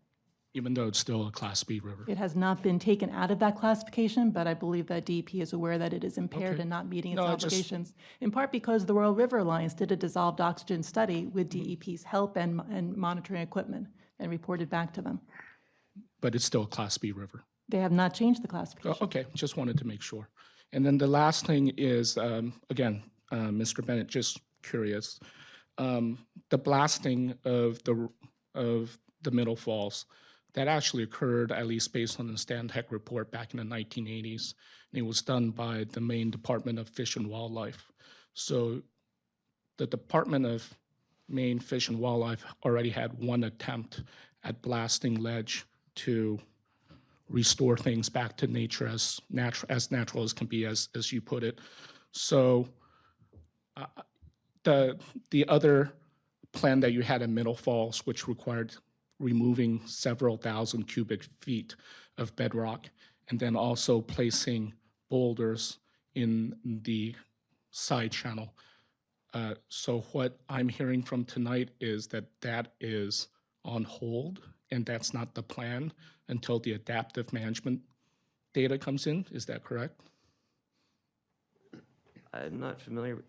Even though it's still a Class B river. It has not been taken out of that classification, but I believe that DEP is aware that it is impaired Okay. and not meeting its No, I just- obligations, in part because the Royal River Alliance did a dissolved oxygen study with DEP's help and monitoring equipment and reported back to them. But it's still a Class B river. They have not changed the Oh, classification. okay, just wanted to make sure. And then the last thing is, again, Mr. Bennett, just curious. The blasting of the Middle Falls, that actually occurred, at least based on the Stan Heck report back in the 1980s. And it was done by the Maine Department of Fish and Wildlife. So the Department of Maine Fish and Wildlife already had one attempt at blasting ledge to restore things back to nature as natural as can be, as you put it. So the other plan that you had in Middle Falls, which required removing several thousand cubic feet of bedrock, and then also placing boulders in the side channel. So what I'm hearing from tonight is that is on hold, and that's not the plan until the adaptive management data comes in. Is that correct? I'm not familiar with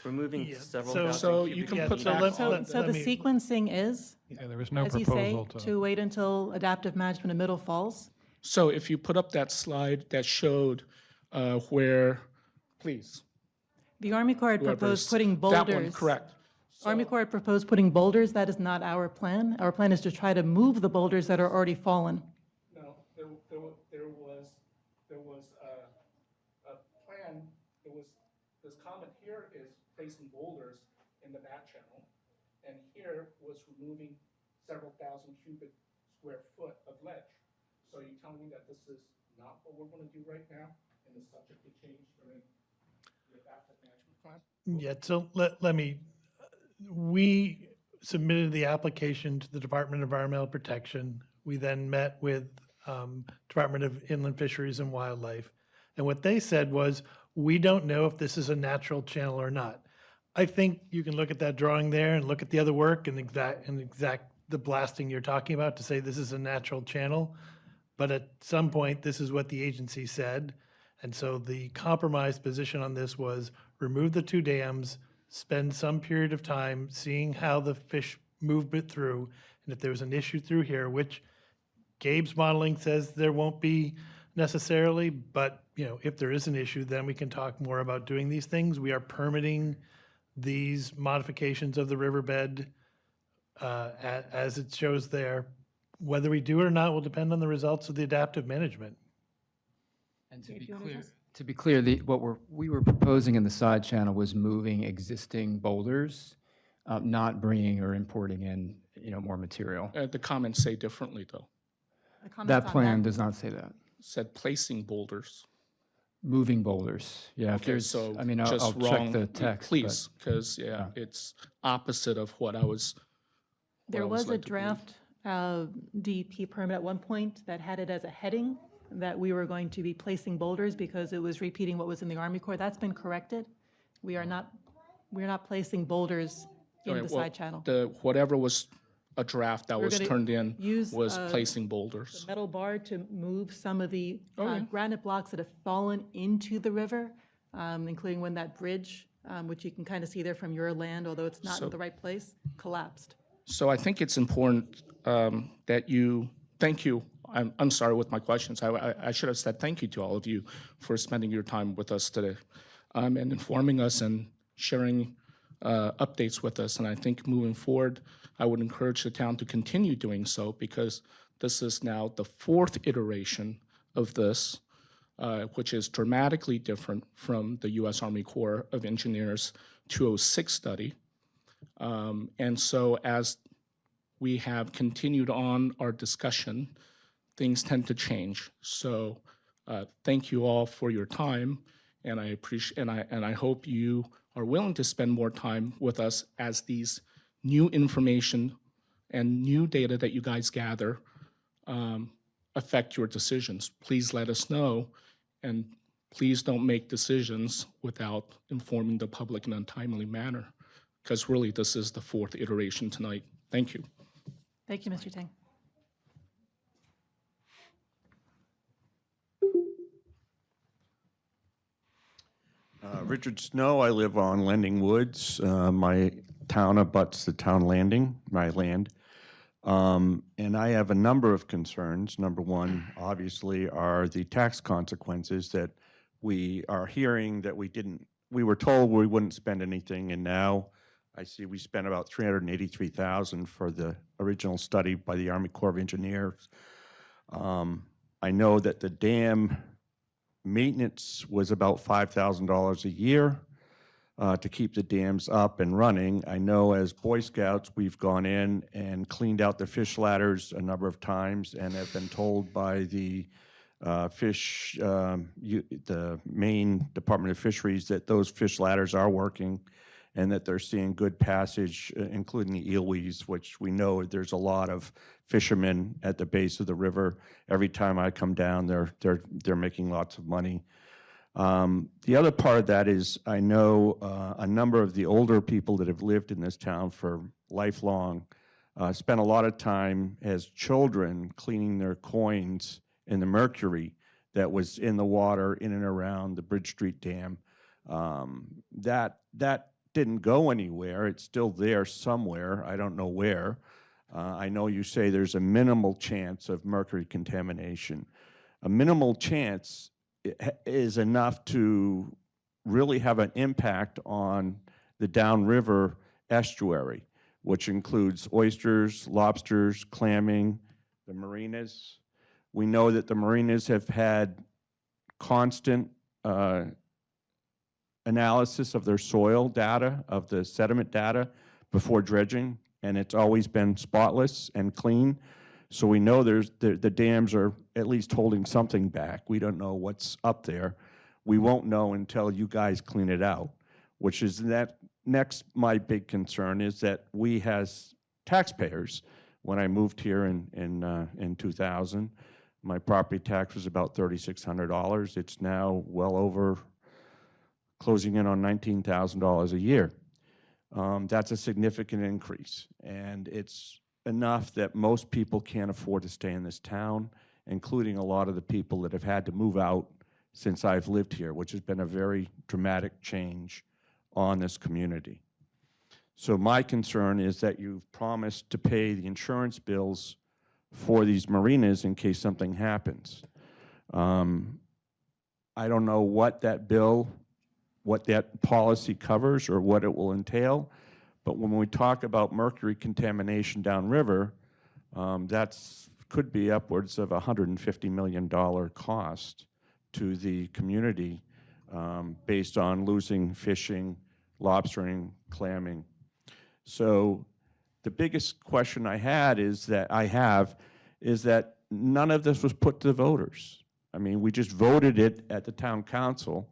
removing Yeah, several so- thousand So cubic you can Yeah, put so back let- on. let- So the me- sequencing is, Yeah, there was no as you say, proposal to wait until adaptive management of Middle Falls. So if you put up that slide that showed where, please. The Army Corps had proposed whoever's- putting That one, boulders. correct. Army Corps had proposed putting boulders. That is not our plan. Our plan is to try to move the boulders that are already fallen. No, there was a plan, this comment here is placing boulders in the back channel, and here was removing several thousand cubic square foot of ledge. So you're telling me that this is not what we're gonna do right now, and is subject to change during the adaptive management plan? Yeah, so let me, we submitted the application to the Department of Environmental Protection. We then met with Department of Inland Fisheries and Wildlife. And what they said was, we don't know if this is a natural channel or not. I think you can look at that drawing there and look at the other work and exact the blasting you're talking about to say this is a natural channel. But at some point, this is what the agency said. And so the compromise position on this was remove the 2 dams, spend some period of time seeing how the fish movement through. And if there was an issue through here, which Gabe's modeling says there won't be necessarily, but if there is an issue, then we can talk more about doing these things. We are permitting these modifications of the riverbed as it shows there. Whether we do it or not will depend on the results of the adaptive management. And Dave, do you wanna just- to be clear, what we were proposing in the side channel was moving existing boulders, not bringing or importing in, more material. The comments say differently, though. The comments That on plan does not say that. Said placing boulders. Moving boulders, yeah, if Okay, there's, so I'll just check wrong, the text. but- please, because, it's opposite of what I was. There I was was a led to believe. draft DEP permit at one point that had it as a heading that we were going to be placing boulders because it was repeating what was in the Army Corps. That's been corrected. We are not We're not placing boulders in Okay, the well, side channel. whatever was a draft that We're was gonna turned in use, was the placing boulders. metal bar to move some of the Okay. granite blocks that have fallen into the river, including when that bridge, which you can kind of see there from your land, although it's not in So- the right place, collapsed. So I think it's important that you, thank you. I'm sorry with my questions. I should have said thank you to all of you for spending your time with us today and informing us and sharing updates with us. And I think moving forward, I would encourage the town to continue doing so because this is now the fourth iteration of this, which is dramatically different from the U.S. Army Corps of Engineers 206 study. And so as we have continued on our discussion, things tend to change. So thank you all for your time, and I appreciate and I hope you are willing to spend more time with us as these new information and new data that you guys gather affect your decisions. Please let us know, and please don't make decisions without informing the public in a timely manner, because really this is the fourth iteration tonight. Thank you. Thank you, Mr. Ting. Richard Snow, I live on Lending Woods. My town abuts the town landing, my land. And I have a number of concerns. Number one, obviously, are the tax consequences that we are hearing that we were told we wouldn't spend anything, and now I see we spent about $383,000 for the original study by the Army Corps of Engineers. I know that the dam maintenance was about $5,000 a year to keep the dams up and running. I know as Boy Scouts, we've gone in and cleaned out the fish ladders a number of times and have been told by the the Maine Department of Fisheries that those fish ladders are working and that they're seeing good passage, including the eelwees, which we know there's a lot of fishermen at the base of the river. Every time I come down, they're making lots of money. The other part of that is I know a number of the older people that have lived in this town for lifelong spent a lot of time as children cleaning their coins in the mercury that was in the water in and around the Bridge Street Dam. That didn't go anywhere. It's still there somewhere. I don't know where. I know you say there's a minimal chance of mercury contamination. A minimal chance is enough to really have an impact on the downriver estuary, which includes oysters, lobsters, clamming, the marinas. We know that the marinas have had constant analysis of their soil data, of the sediment data before dredging, and it's always been spotless and clean. So we know the dams are at least holding something back. We don't know what's up there. We won't know until you guys clean it out, which is that next my big concern is that we as taxpayers, when I moved here in 2000, my property tax was about $3,600. It's now well over, closing in on $19,000 a year. That's a significant increase, and it's enough that most people can't afford to stay in this town, including a lot of the people that have had to move out since I've lived here, which has been a very dramatic change on this community. So my concern is that you've promised to pay the insurance bills for these marinas in case something happens. I don't know what that bill, what that policy covers or what it will entail, but when we talk about mercury contamination downriver, that's could be upwards of $150 million cost to the community based on losing fishing, lobstering, clamming. So the biggest question I have is that none of this was put to the voters. I mean, we just voted it at the town council.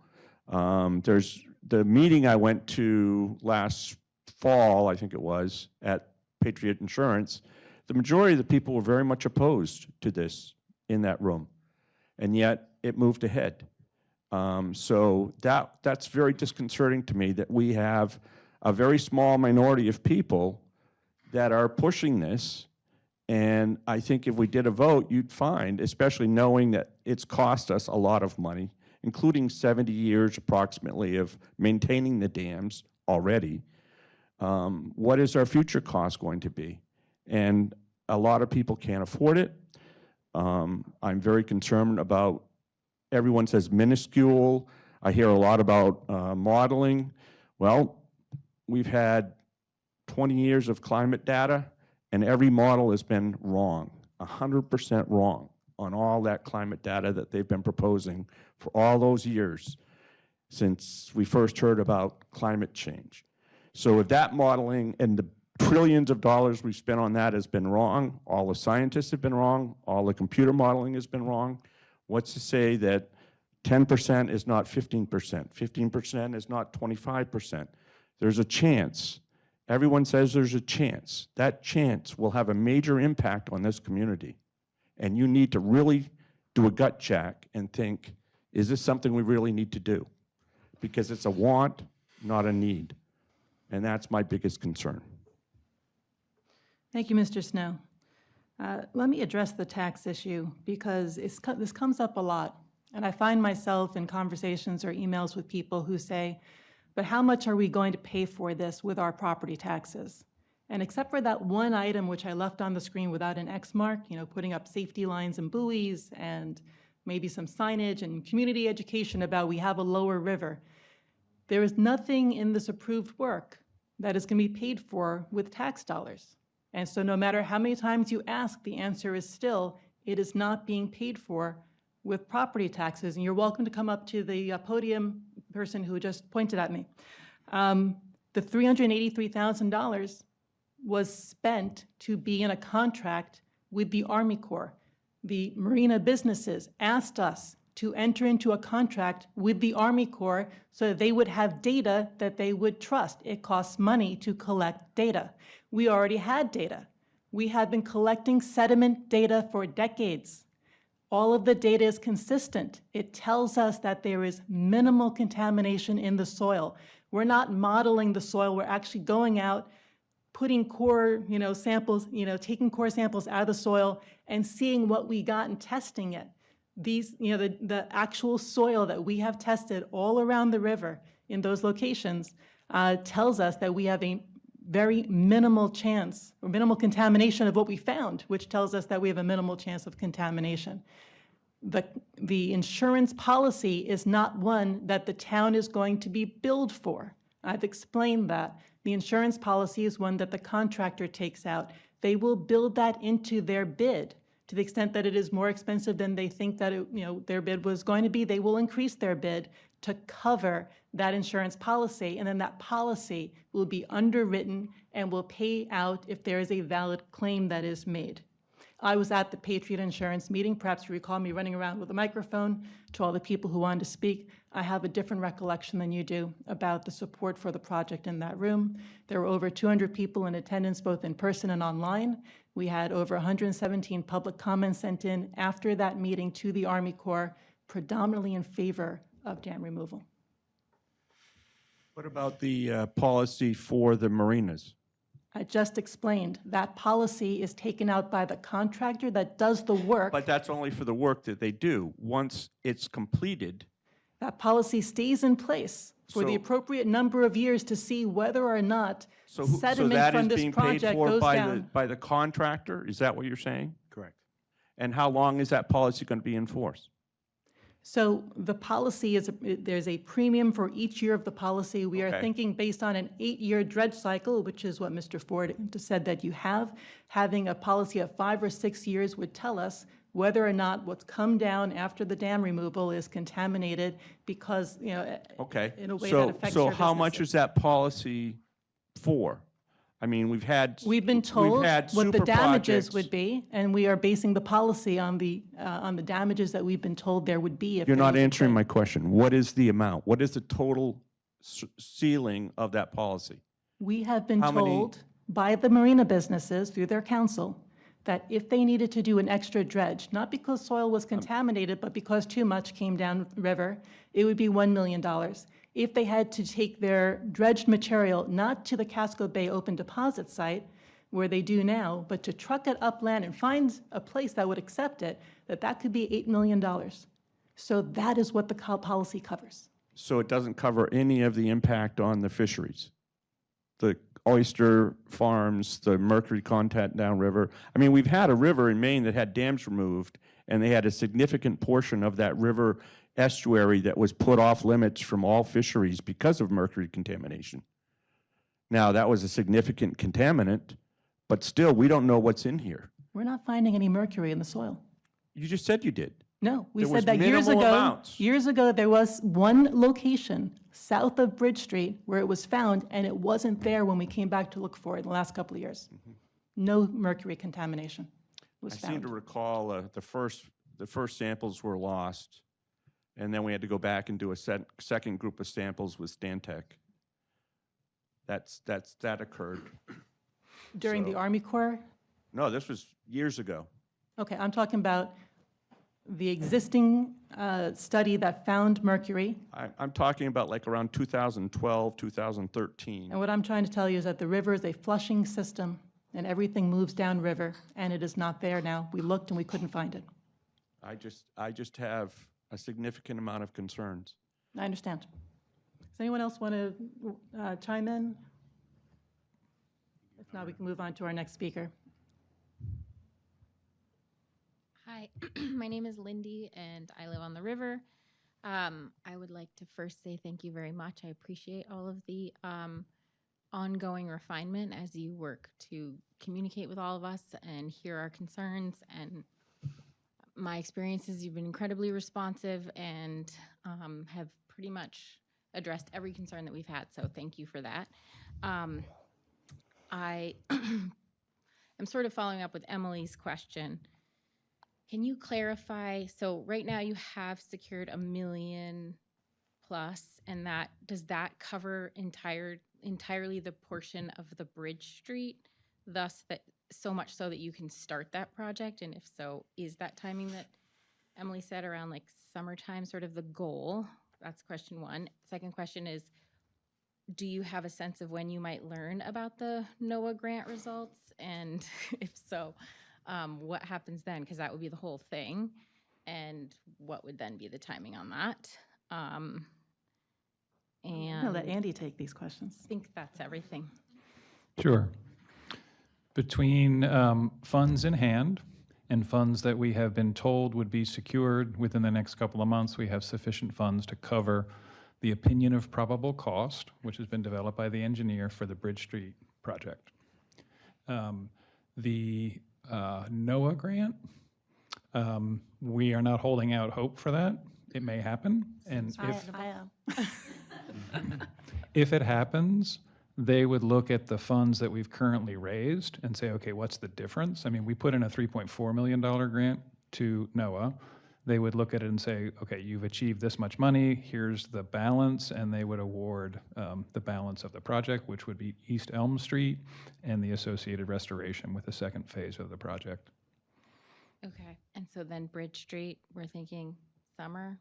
There's the meeting I went to last fall, I think it was, at Patriot Insurance. The majority of the people were very much opposed to this in that room, and yet it moved ahead. So that's very disconcerting to me that we have a very small minority of people that are pushing this. And I think if we did a vote, you'd find, especially knowing that it's cost us a lot of money, including 70 years approximately of maintaining the dams already, what is our future cost going to be? And a lot of people can't afford it. I'm very concerned about, everyone says minuscule. I hear a lot about modeling. Well, we've had 20 years of climate data, and every model has been wrong, 100% wrong on all that climate data that they've been proposing for all those years since we first heard about climate change. So if that modeling and the trillions of dollars we've spent on that has been wrong, all the scientists have been wrong, all the computer modeling has been wrong, what's to say that 10% is not 15%, 15% is not 25%? There's a chance. Everyone says there's a chance. That chance will have a major impact on this community. And you need to really do a gut check and think, is this something we really need to do? Because it's a want, not a need. And that's my biggest concern. Thank you, Mr. Snow. Let me address the tax issue because this comes up a lot. And I find myself in conversations or emails with people who say, but how much are we going to pay for this with our property taxes? And except for that one item which I left on the screen without an X mark, putting up safety lines and buoys and maybe some signage and community education about we have a lower river, there is nothing in this approved work that is going to be paid for with tax dollars. And so no matter how many times you ask, the answer is still, it is not being paid for with property taxes. And you're welcome to come up to the podium, person who just pointed at me. The $383,000 was spent to be in a contract with the Army Corps. The marina businesses asked us to enter into a contract with the Army Corps so that they would have data that they would trust. It costs money to collect data. We already had data. We have been collecting sediment data for decades. All of the data is consistent. It tells us that there is minimal contamination in the soil. We're not modeling the soil. We're actually going out, putting core, samples, taking core samples out of the soil and seeing what we got and testing it. These, the actual soil that we have tested all around the river in those locations tells us that we have a very minimal chance or minimal contamination of what we found, which tells us that we have a minimal chance of contamination. The insurance policy is not one that the town is going to be billed for. I've explained that. The insurance policy is one that the contractor takes out. They will build that into their bid. To the extent that it is more expensive than they think that their bid was going to be, they will increase their bid to cover that insurance policy, and then that policy will be underwritten and will pay out if there is a valid claim that is made. I was at the Patriot Insurance meeting. Perhaps you recall me running around with a microphone to all the people who wanted to speak. I have a different recollection than you do about the support for the project in that room. There were over 200 people in attendance, both in person and online. We had over 117 public comments sent in after that meeting to the Army Corps, predominantly in favor of dam removal. What about the policy for the marinas? I just explained that policy is taken out by the contractor that does the work. But that's only for the work that they do. Once it's completed, that policy stays in place for the So- appropriate number of years to see whether or not so sediment that from is this being paid project for goes by down. by the contractor? Is that what you're saying? Correct. And how long is that policy going to be enforced? So the policy is, there's a premium for each year of the policy. We are Okay. thinking based on an 8-year dredge cycle, which is what Mr. Ford said that you have. Having a policy of 5 or 6 years would tell us whether or not what's come down after the dam removal is contaminated because, Okay. in a way that So, affects so our how much businesses. is that policy for? I mean, we've We've been told had what the super damages projects. would be, and we are basing the policy on the damages that we've been told there would be if You're there not was a answering claim. my question. What is the amount? What is the total ceiling of that policy? We have been How many- told by the marina businesses through their council that if they needed to do an extra dredge, not because soil was contaminated, but because too much came down the river, it would be $1 million. If they had to take their dredged material not to the Casco Bay open deposit site, where they do now, but to truck it upland and find a place that would accept it, that could be $8 million. So that is what the policy covers. So it doesn't cover any of the impact on the fisheries, the oyster farms, the mercury content downriver. I mean, we've had a river in Maine that had dams removed, and they had a significant portion of that river estuary that was put off limits from all fisheries because of mercury contamination. Now, that was a significant contaminant, but still, we don't know what's in here. We're not finding any mercury in the soil. You just said you did. No, we There was said that years minimal ago. amounts. Years ago, there was one location south of Bridge Street where it was found, and it wasn't there when we came back to look for it in the last couple of years. No mercury contamination was I seem to found. recall the first samples were lost, and then we had to go back and do a second group of samples with Stantec. That occurred. During the so- Army Corps? No, this was years ago. Okay, I'm talking about the existing study that found mercury. I'm talking about like around 2012, 2013. And what I'm trying to tell you is that the river is a flushing system, and everything moves downriver, and it is not there now. We looked and we couldn't find it. I just have a significant amount of concerns. I understand. Does anyone else want to chime in? If not, we can move on to our next speaker. Hi, my name is Lindy and I live on the river. I would like to first say thank you very much. I appreciate all of the ongoing refinement as you work to communicate with all of us and hear our concerns. And my experience is you've been incredibly responsive and have pretty much addressed every concern that we've had. So thank you for that. I am sort of following up with Emily's question. Can you clarify, so right now you have secured $1 million plus, and does that cover entirely the portion of the Bridge Street, thus that so much so that you can start that project? And if so, is that timing that Emily said around like summertime sort of the goal? That's question one. Second question is, do you have a sense of when you might learn about the NOAA grant results? And if so, what happens then? Because that would be the whole thing. And what would then be the timing on that? I'm And going to let Andy take these questions. I think that's everything. Sure. Between funds in hand and funds that we have been told would be secured within the next couple of months, we have sufficient funds to cover the opinion of probable cost, which has been developed by the engineer for the Bridge Street project. The NOAA grant, we are not holding out hope for that. It may happen. And if it happens, they would look at the funds that we've currently raised and say, okay, what's the difference? I mean, we put in a $3.4 million grant to NOAA. They would look at it and say, okay, you've achieved this much money, here's the balance, and they would award the balance of the project, which would be East Elm Street and the associated restoration with the second phase of the project. Okay. And so then Bridge Street, we're thinking summer?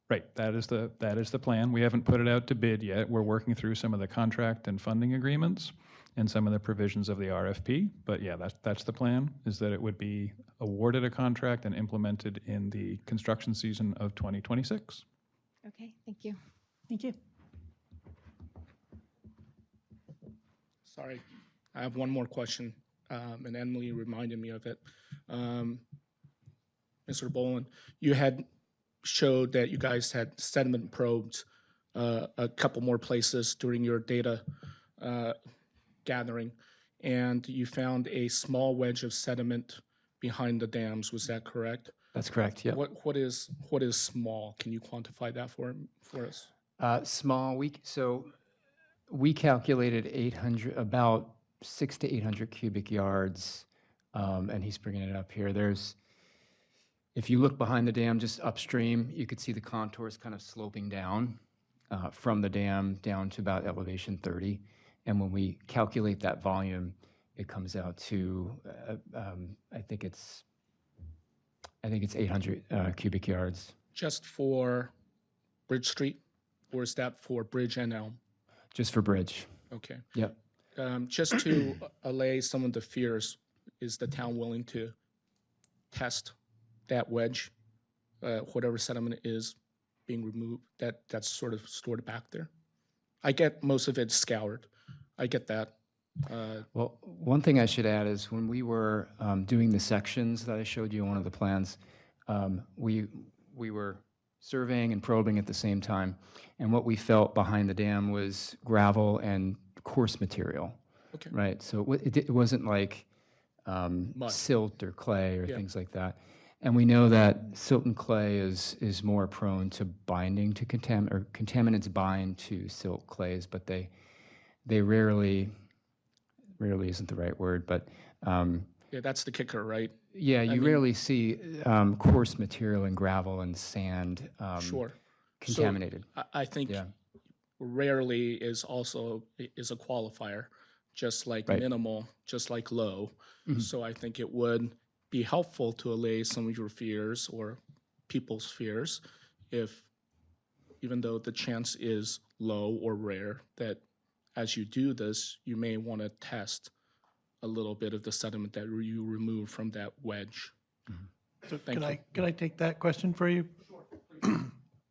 Right, that is the plan. We haven't put it out to bid yet. We're working through some of the contract and funding agreements and some of the provisions of the RFP. But yeah, that's the plan, is that it would be awarded a contract and implemented in the construction season of 2026. Okay, thank you. Thank you. Sorry, I have one more question, and Emily reminded me of it. Mr. Boland, you had showed that you guys had sediment probed a couple more places during your data gathering, and you found a small wedge of sediment behind the dams. Was that correct? That's correct, yeah. What is small? Can you quantify that for us? Small, we calculated about 600 to 800 cubic yards, and he's bringing it up here. If you look behind the dam, just upstream, you could see the contours kind of sloping down from the dam down to about elevation 30. And when we calculate that volume, it comes out to, I think it's 800 cubic yards. Just for Bridge Street? or is that for bridge and elm? Just for bridge. Okay. Yep. Just to allay some of the fears, is the town willing to test that wedge, whatever sediment is being removed, that's sort of stored back there? I get most of it scoured. I get that. Well, one thing I should add is when we were doing the sections that I showed you on one of the plans, we were surveying and probing at the same time. And what we felt behind the dam was gravel and coarse material. Okay. Right. So it wasn't like Mud. silt or clay or Yeah. things like that. And we know that silt and clay is more prone to binding to contaminants bind to silt clays, but they rarely isn't the right word, but Yeah, that's the kicker, right? yeah, you mean- rarely see coarse material and gravel and sand Sure. contaminated. So I think Yeah. rarely is also is a qualifier, just like Right. minimal, just like low. Mhm. So I think it would be helpful to allay some of your fears or people's fears if, even though the chance is low or rare, that as you do this, you may want to test a little bit of the sediment that you remove from that wedge. So Thank you. can I take that question for you?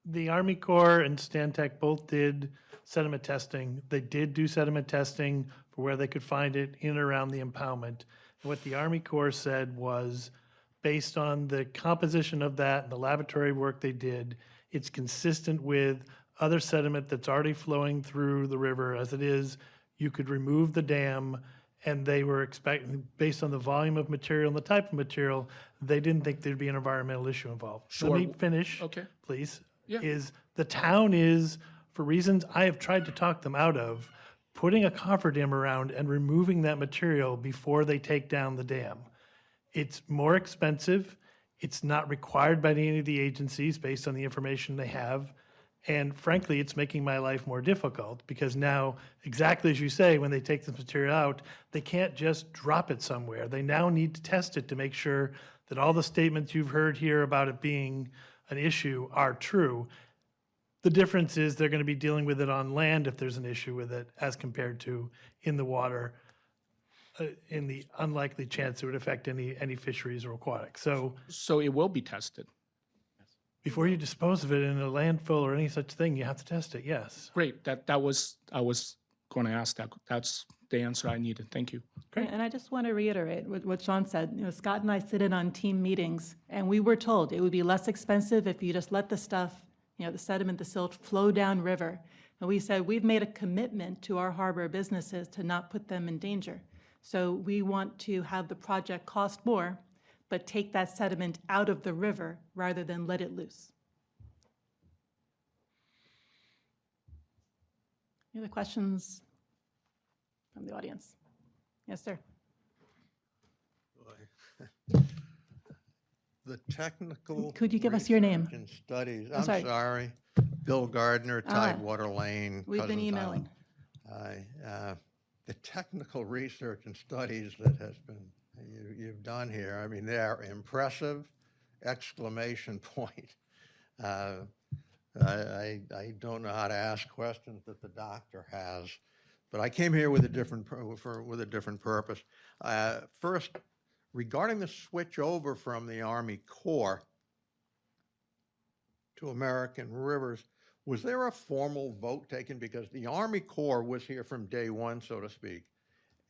The Army Corps and Stantec both did sediment testing. They did do sediment testing for where they could find it in and around the impoundment. And what the Army Corps said was, based on the composition of that and the laboratory work they did, it's consistent with other sediment that's already flowing through the river as it is. You could remove the dam, and they were expecting, based on the volume of material and the type of material, they didn't think there'd be an environmental issue involved. Sure. Let me finish, Okay. please. Yeah. Is the town is, for reasons I have tried to talk them out of, putting a cofferdam around and removing that material before they take down the dam. It's more expensive. It's not required by any of the agencies based on the information they have. And frankly, it's making my life more difficult because now, exactly as you say, when they take this material out, they can't just drop it somewhere. They now need to test it to make sure that all the statements you've heard here about it being an issue are true. The difference is they're going to be dealing with it on land if there's an issue with it as compared to in the water, in the unlikely chance it would affect any fisheries or aquatics. So So it will be tested. before you dispose of it in a landfill or any such thing, you have to test it, yes. Great. I was going to ask that. That's the answer I needed. Thank you. Great. And I just want to reiterate what Sean said. You know, Scott and I sit in on team meetings, and we were told it would be less expensive if you just let the stuff, you know, the sediment, the silt, flow down river. And we said, we've made a commitment to our harbor businesses to not put them in danger. So we want to have the project cost more, but take that sediment out of the river rather than let it loose. Any other questions from the audience? Yes, sir. The technical. Could you give us your name? research and studies, I'm I'm sorry. sorry, Bill Gardner, Tidewater Lane. We've been Cousins emailing. Island. The technical research and studies that has been, you've done here, I mean, they are impressive, exclamation point. I don't know how to ask questions that the doctor has, but I came here with a different, with a different purpose. First, regarding the switch over from the Army Corps to American Rivers, was there a formal vote taken? Because the Army Corps was here from day one, so to speak,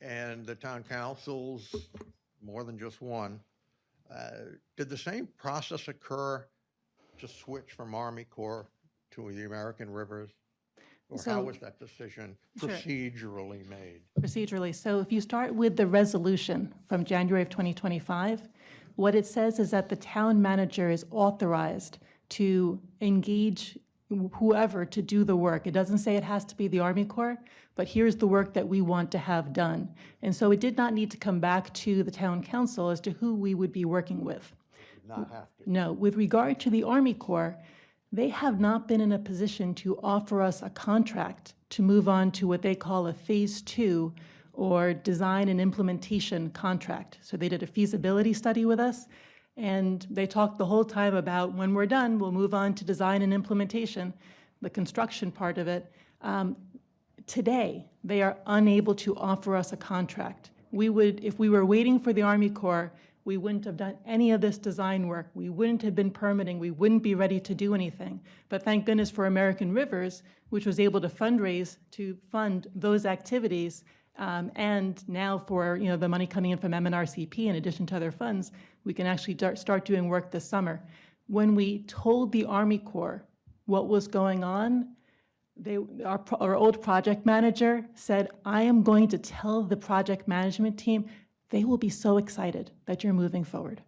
and the town councils, more than just one. Did the same process occur to switch from Army Corps to the American Rivers? Or how So- was that decision Sure. procedurally made? Procedurally. So if you start with the resolution from January of 2025, what it says is that the town manager is authorized to engage whoever to do the work. It doesn't say it has to be the Army Corps, but here's the work that we want to have done. And so it did not need to come back to the town council as to who we would be working with. Did not have to. No, with regard to the Army Corps, they have not been in a position to offer us a contract to move on to what they call a Phase 2 or design and implementation contract. So they did a feasibility study with us, and they talked the whole time about when we're done, we'll move on to design and implementation. the construction part of it. Today, they are unable to offer us a contract. We would, if we were waiting for the Army Corps, we wouldn't have done any of this design work. We wouldn't have been permitting. We wouldn't be ready to do anything. But thank goodness for American Rivers, which was able to fundraise to fund those activities. And now for the money coming in from MNRCP, in addition to other funds, we can actually start doing work this summer. When we told the Army Corps what was going on, our old project manager said, I am going to tell the project management team, they will be so excited that you're moving forward,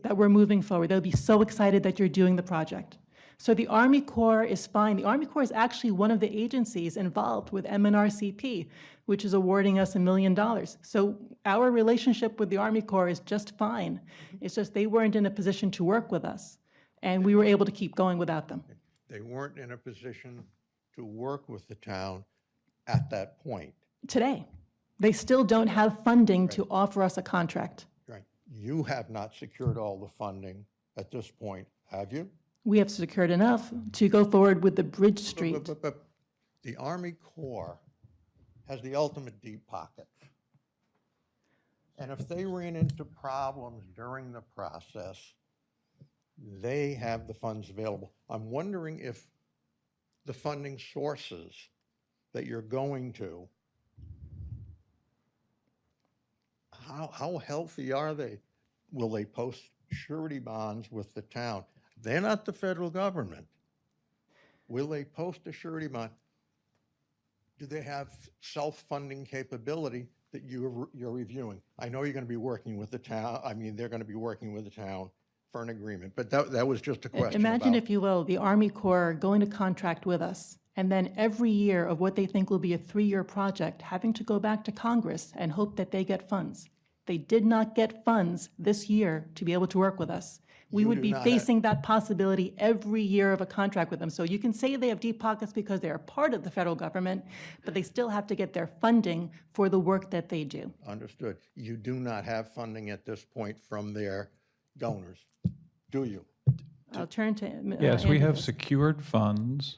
that we're moving forward. They'll be so excited that you're doing the project. So the Army Corps is fine. The Army Corps is actually one of the agencies involved with MNRCP, which is awarding us $1 million. So our relationship with the Army Corps is just fine. It's just they weren't in a position to work with us, and we were able to keep going without them. They weren't in a position to work with the town at that point. Today, they still don't have funding to offer us a contract. Right. You have not secured all the funding at this point, have you? We have secured enough to go forward with the Bridge Street. But the Army Corps has the ultimate deep pocket. And if they ran into problems during the process, they have the funds available. I'm wondering if the funding sources that you're going to, how healthy are they? Will they post surety bonds with the town? They're not the federal government. Will they post a surety bond? Do they have self-funding capability that you're reviewing? I know you're going to be working with the town. I mean, they're going to be working with the town for an agreement, but that was just a question. Imagine, if you will, the Army Corps going to contract with us, and then every year of what they think will be a 3-year project, having to go back to Congress and hope that they get funds. They did not get funds this year to be able to work with us. We would be facing that possibility every year of a contract with them. So you can say they have deep pockets because they are part of the federal government, but they still have to get their funding for the work that they do. Understood. You do not have funding at this point from their donors, do you? I'll turn to Yes, we Andy have Fisk. secured funds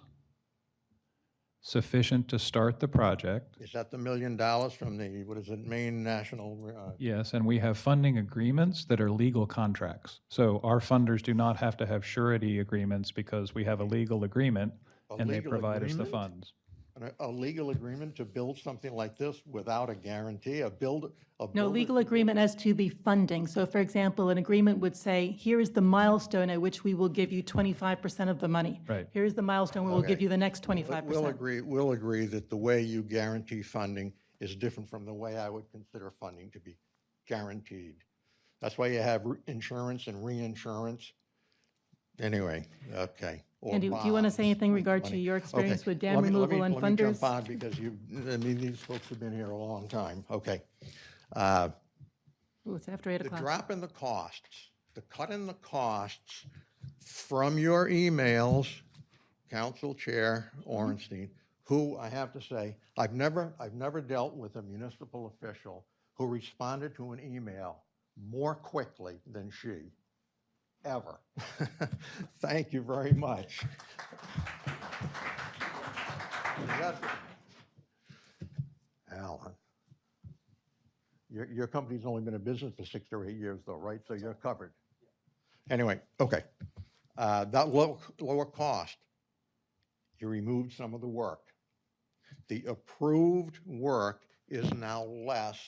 sufficient to start the project. Is that the $1 million from the, what is it, Maine National? Yes, and we have funding agreements that are legal contracts. So our funders do not have to have surety agreements because we have a legal agreement and they legal provide us the agreement? funds. A legal agreement to build something like this without a guarantee, No, legal agreement as to the funding. So for example, an agreement would say, here is the milestone at which we will give you 25% of the money. Right. Here is the milestone where we'll give you the next 25%. We'll agree that the way you guarantee funding is different from the way I would consider funding to be guaranteed. That's why you have insurance and reinsurance. Anyway, okay. Or Andy, do you want to say bonds, anything in regard to money. your experience Okay, with dam let me- removal and Let me jump funders? on because these folks have been here a long time. Okay. Ooh, it's after 8 The o'clock. drop in the costs, the cut in the costs from your emails, Council Chair Orenstein, who I have to say, I've never dealt with a municipal official who responded to an email more quickly than she, ever. Thank you very much. Alan. Your company's only been in business for 6 or 8 years though, right? So you're covered. Anyway, okay. That lower cost, you removed some of the work. The approved work is now less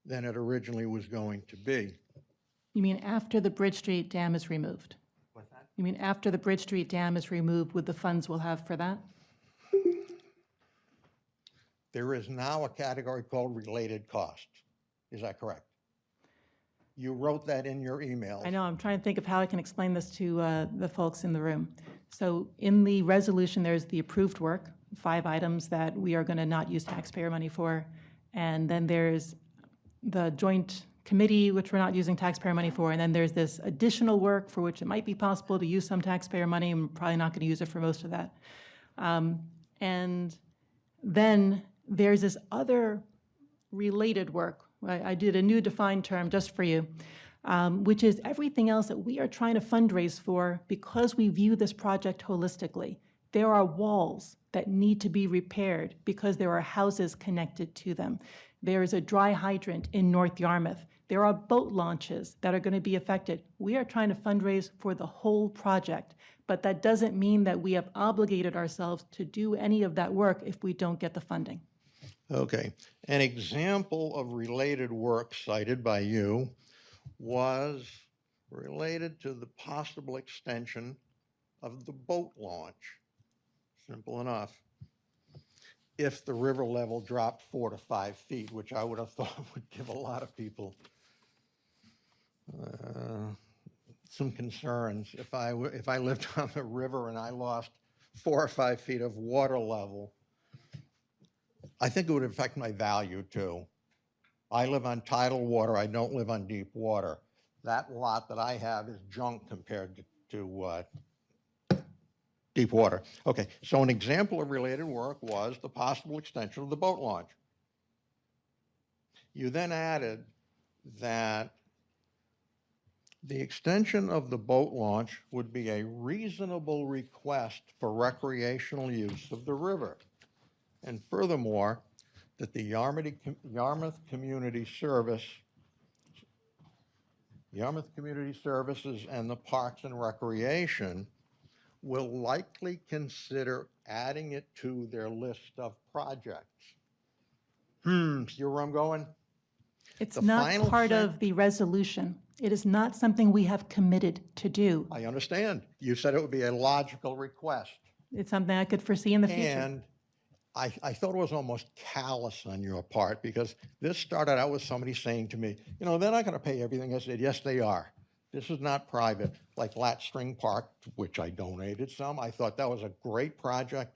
than it originally was going to be. You mean after the Bridge Street Dam is removed? What's that? You mean after the Bridge Street Dam is removed with the funds we'll have for that? There is now a category called related costs. Is that correct? You wrote that in your email. I know, I'm trying to think of how I can explain this to the folks in the room. So in the resolution, there's the approved work, 5 items that we are going to not use taxpayer money for. And then there's the joint committee, which we're not using taxpayer money for. And then there's this additional work for which it might be possible to use some taxpayer money. I'm probably not going to use it for most of that. And then there's this other related work. I did a new defined term just for you. which is everything else that we are trying to fundraise for because we view this project holistically. There are walls that need to be repaired because there are houses connected to them. There is a dry hydrant in North Yarmouth. There are boat launches that are going to be affected. We are trying to fundraise for the whole project, but that doesn't mean that we have obligated ourselves to do any of that work if we don't get the funding. Okay. An example of related work cited by you was related to the possible extension of the boat launch. Simple enough. If the river level dropped 4 to 5 feet, which I would have thought would give a lot of people some concerns. If I lived on the river and I lost 4 or 5 feet of water level, I think it would affect my value too. I live on tidal water. I don't live on deep water. That lot that I have is junk compared to deep water. Okay, so an example of related work was the possible extension of the boat launch. You then added that the extension of the boat launch would be a reasonable request for recreational use of the river. And furthermore, that the Yarmouth Community Services and the Parks and Recreation will likely consider adding it to their list of projects. See where I'm going? It's The not final part thing- of the resolution. It is not something we have committed to do. I understand. You said it would be a logical request. It's something I could foresee in the future. And I thought it was almost callous on your part, because this started out with somebody saying to me, you know, they're not going to pay everything. I said, yes, they are. This is not private, like Lat String Park, which I donated some. I thought that was a great project,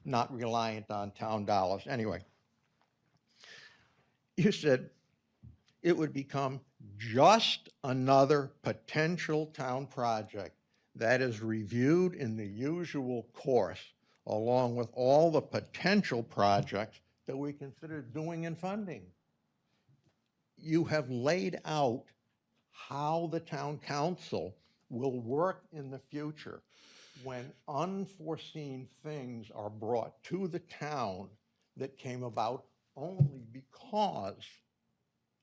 not reliant on town dollars. Anyway, you said it would become just another potential town project that is reviewed in the usual course, along with all the potential projects that we consider doing and funding. You have laid out how the town council will work in the future when unforeseen things are brought to the town that came about only because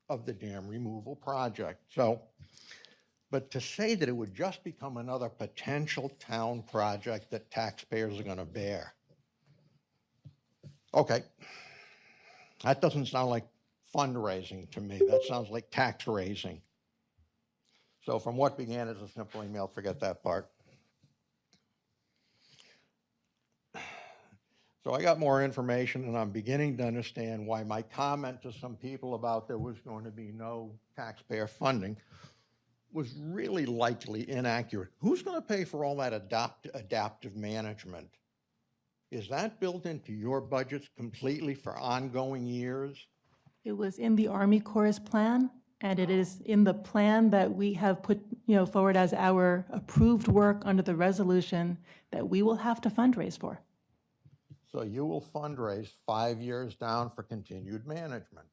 of the dam removal project. So, but to say that it would just become another potential town project that taxpayers are going to bear. Okay. That doesn't sound like fundraising to me. That sounds like tax raising. So from what began as a simple email, forget that part. So I got more information, and I'm beginning to understand why my comment to some people about there was going to be no taxpayer funding was really likely inaccurate. Who's going to pay for all that adaptive management? Is that built into your budgets completely for ongoing years? It was in the Army Corps' plan, and it is in the plan that we have put, forward as our approved work under the resolution that we will have to fundraise for. So you will fundraise 5 years down for continued management.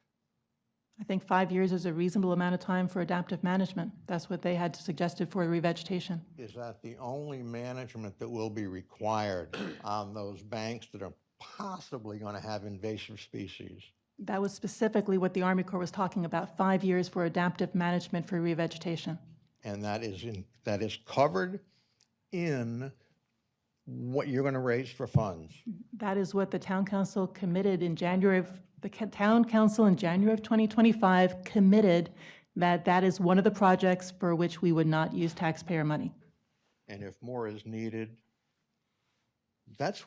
I think 5 years is a reasonable amount of time for adaptive management. That's what they had suggested for revegetation. Is that the only management that will be required on those banks that are possibly going to have invasive species? That was specifically what the Army Corps was talking about, 5 years for adaptive management for revegetation. And that is covered in what you're going to raise for funds. That is what the town council committed in January of, the town council in January of 2025 committed that is one of the projects for which we would not use taxpayer money. And if more is needed, that's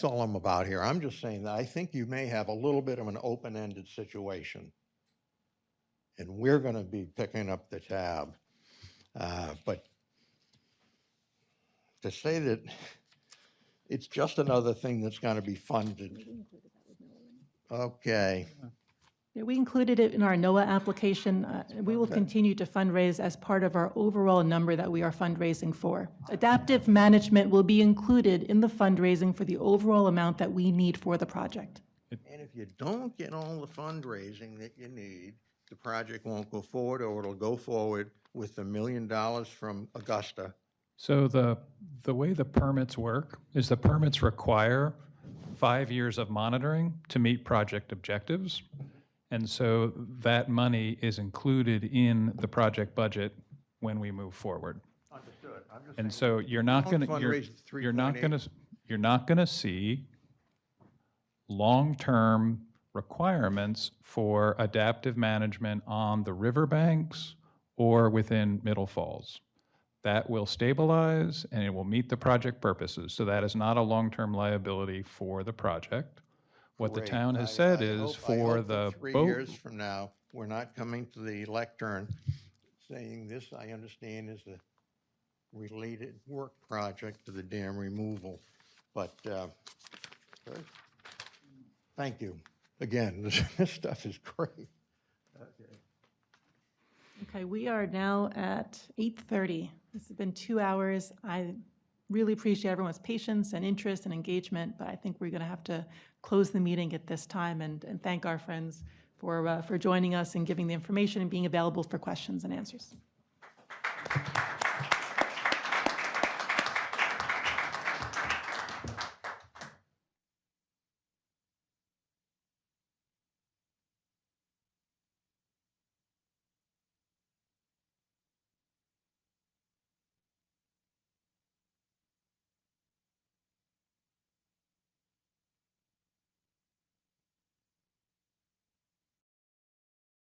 all I'm about here. I'm just saying that I think you may have a little bit of an open-ended situation. And we're going to be picking up the tab. But to say that it's just another thing that's going to be funded. Okay. Yeah, we included it in our NOAA application. We will continue to fundraise as part of our overall number that we are fundraising for. Adaptive management will be included in the fundraising for the overall amount that we need for the project. And if you don't get all the fundraising that you need, the project won't go forward, or it'll go forward with $1 million from Augusta. So the way the permits work is the permits require 5 years of monitoring to meet project objectives. And so that money is included in the project budget when we move forward. Understood. I'm just And saying, so you're not don't going to, fundraise you're not 3.8. going to, you're not going to see long-term requirements for adaptive management on the riverbanks or within Middle Falls. That will stabilize and it will meet the project purposes. So that is not a long-term liability for the project. What the Great. town has I- said I is hope- I for hope the that 3 boat. years from now, we're not coming to the lectern saying this, I understand, is a related work project to the dam removal. But, good. Thank you. Again, this stuff is great. Okay, we are now at 8:30. This has been 2 hours. I really appreciate everyone's patience and interest and engagement, but I think we're going to have to close the meeting at this time and thank our friends for joining us and giving the information and being available for questions and answers.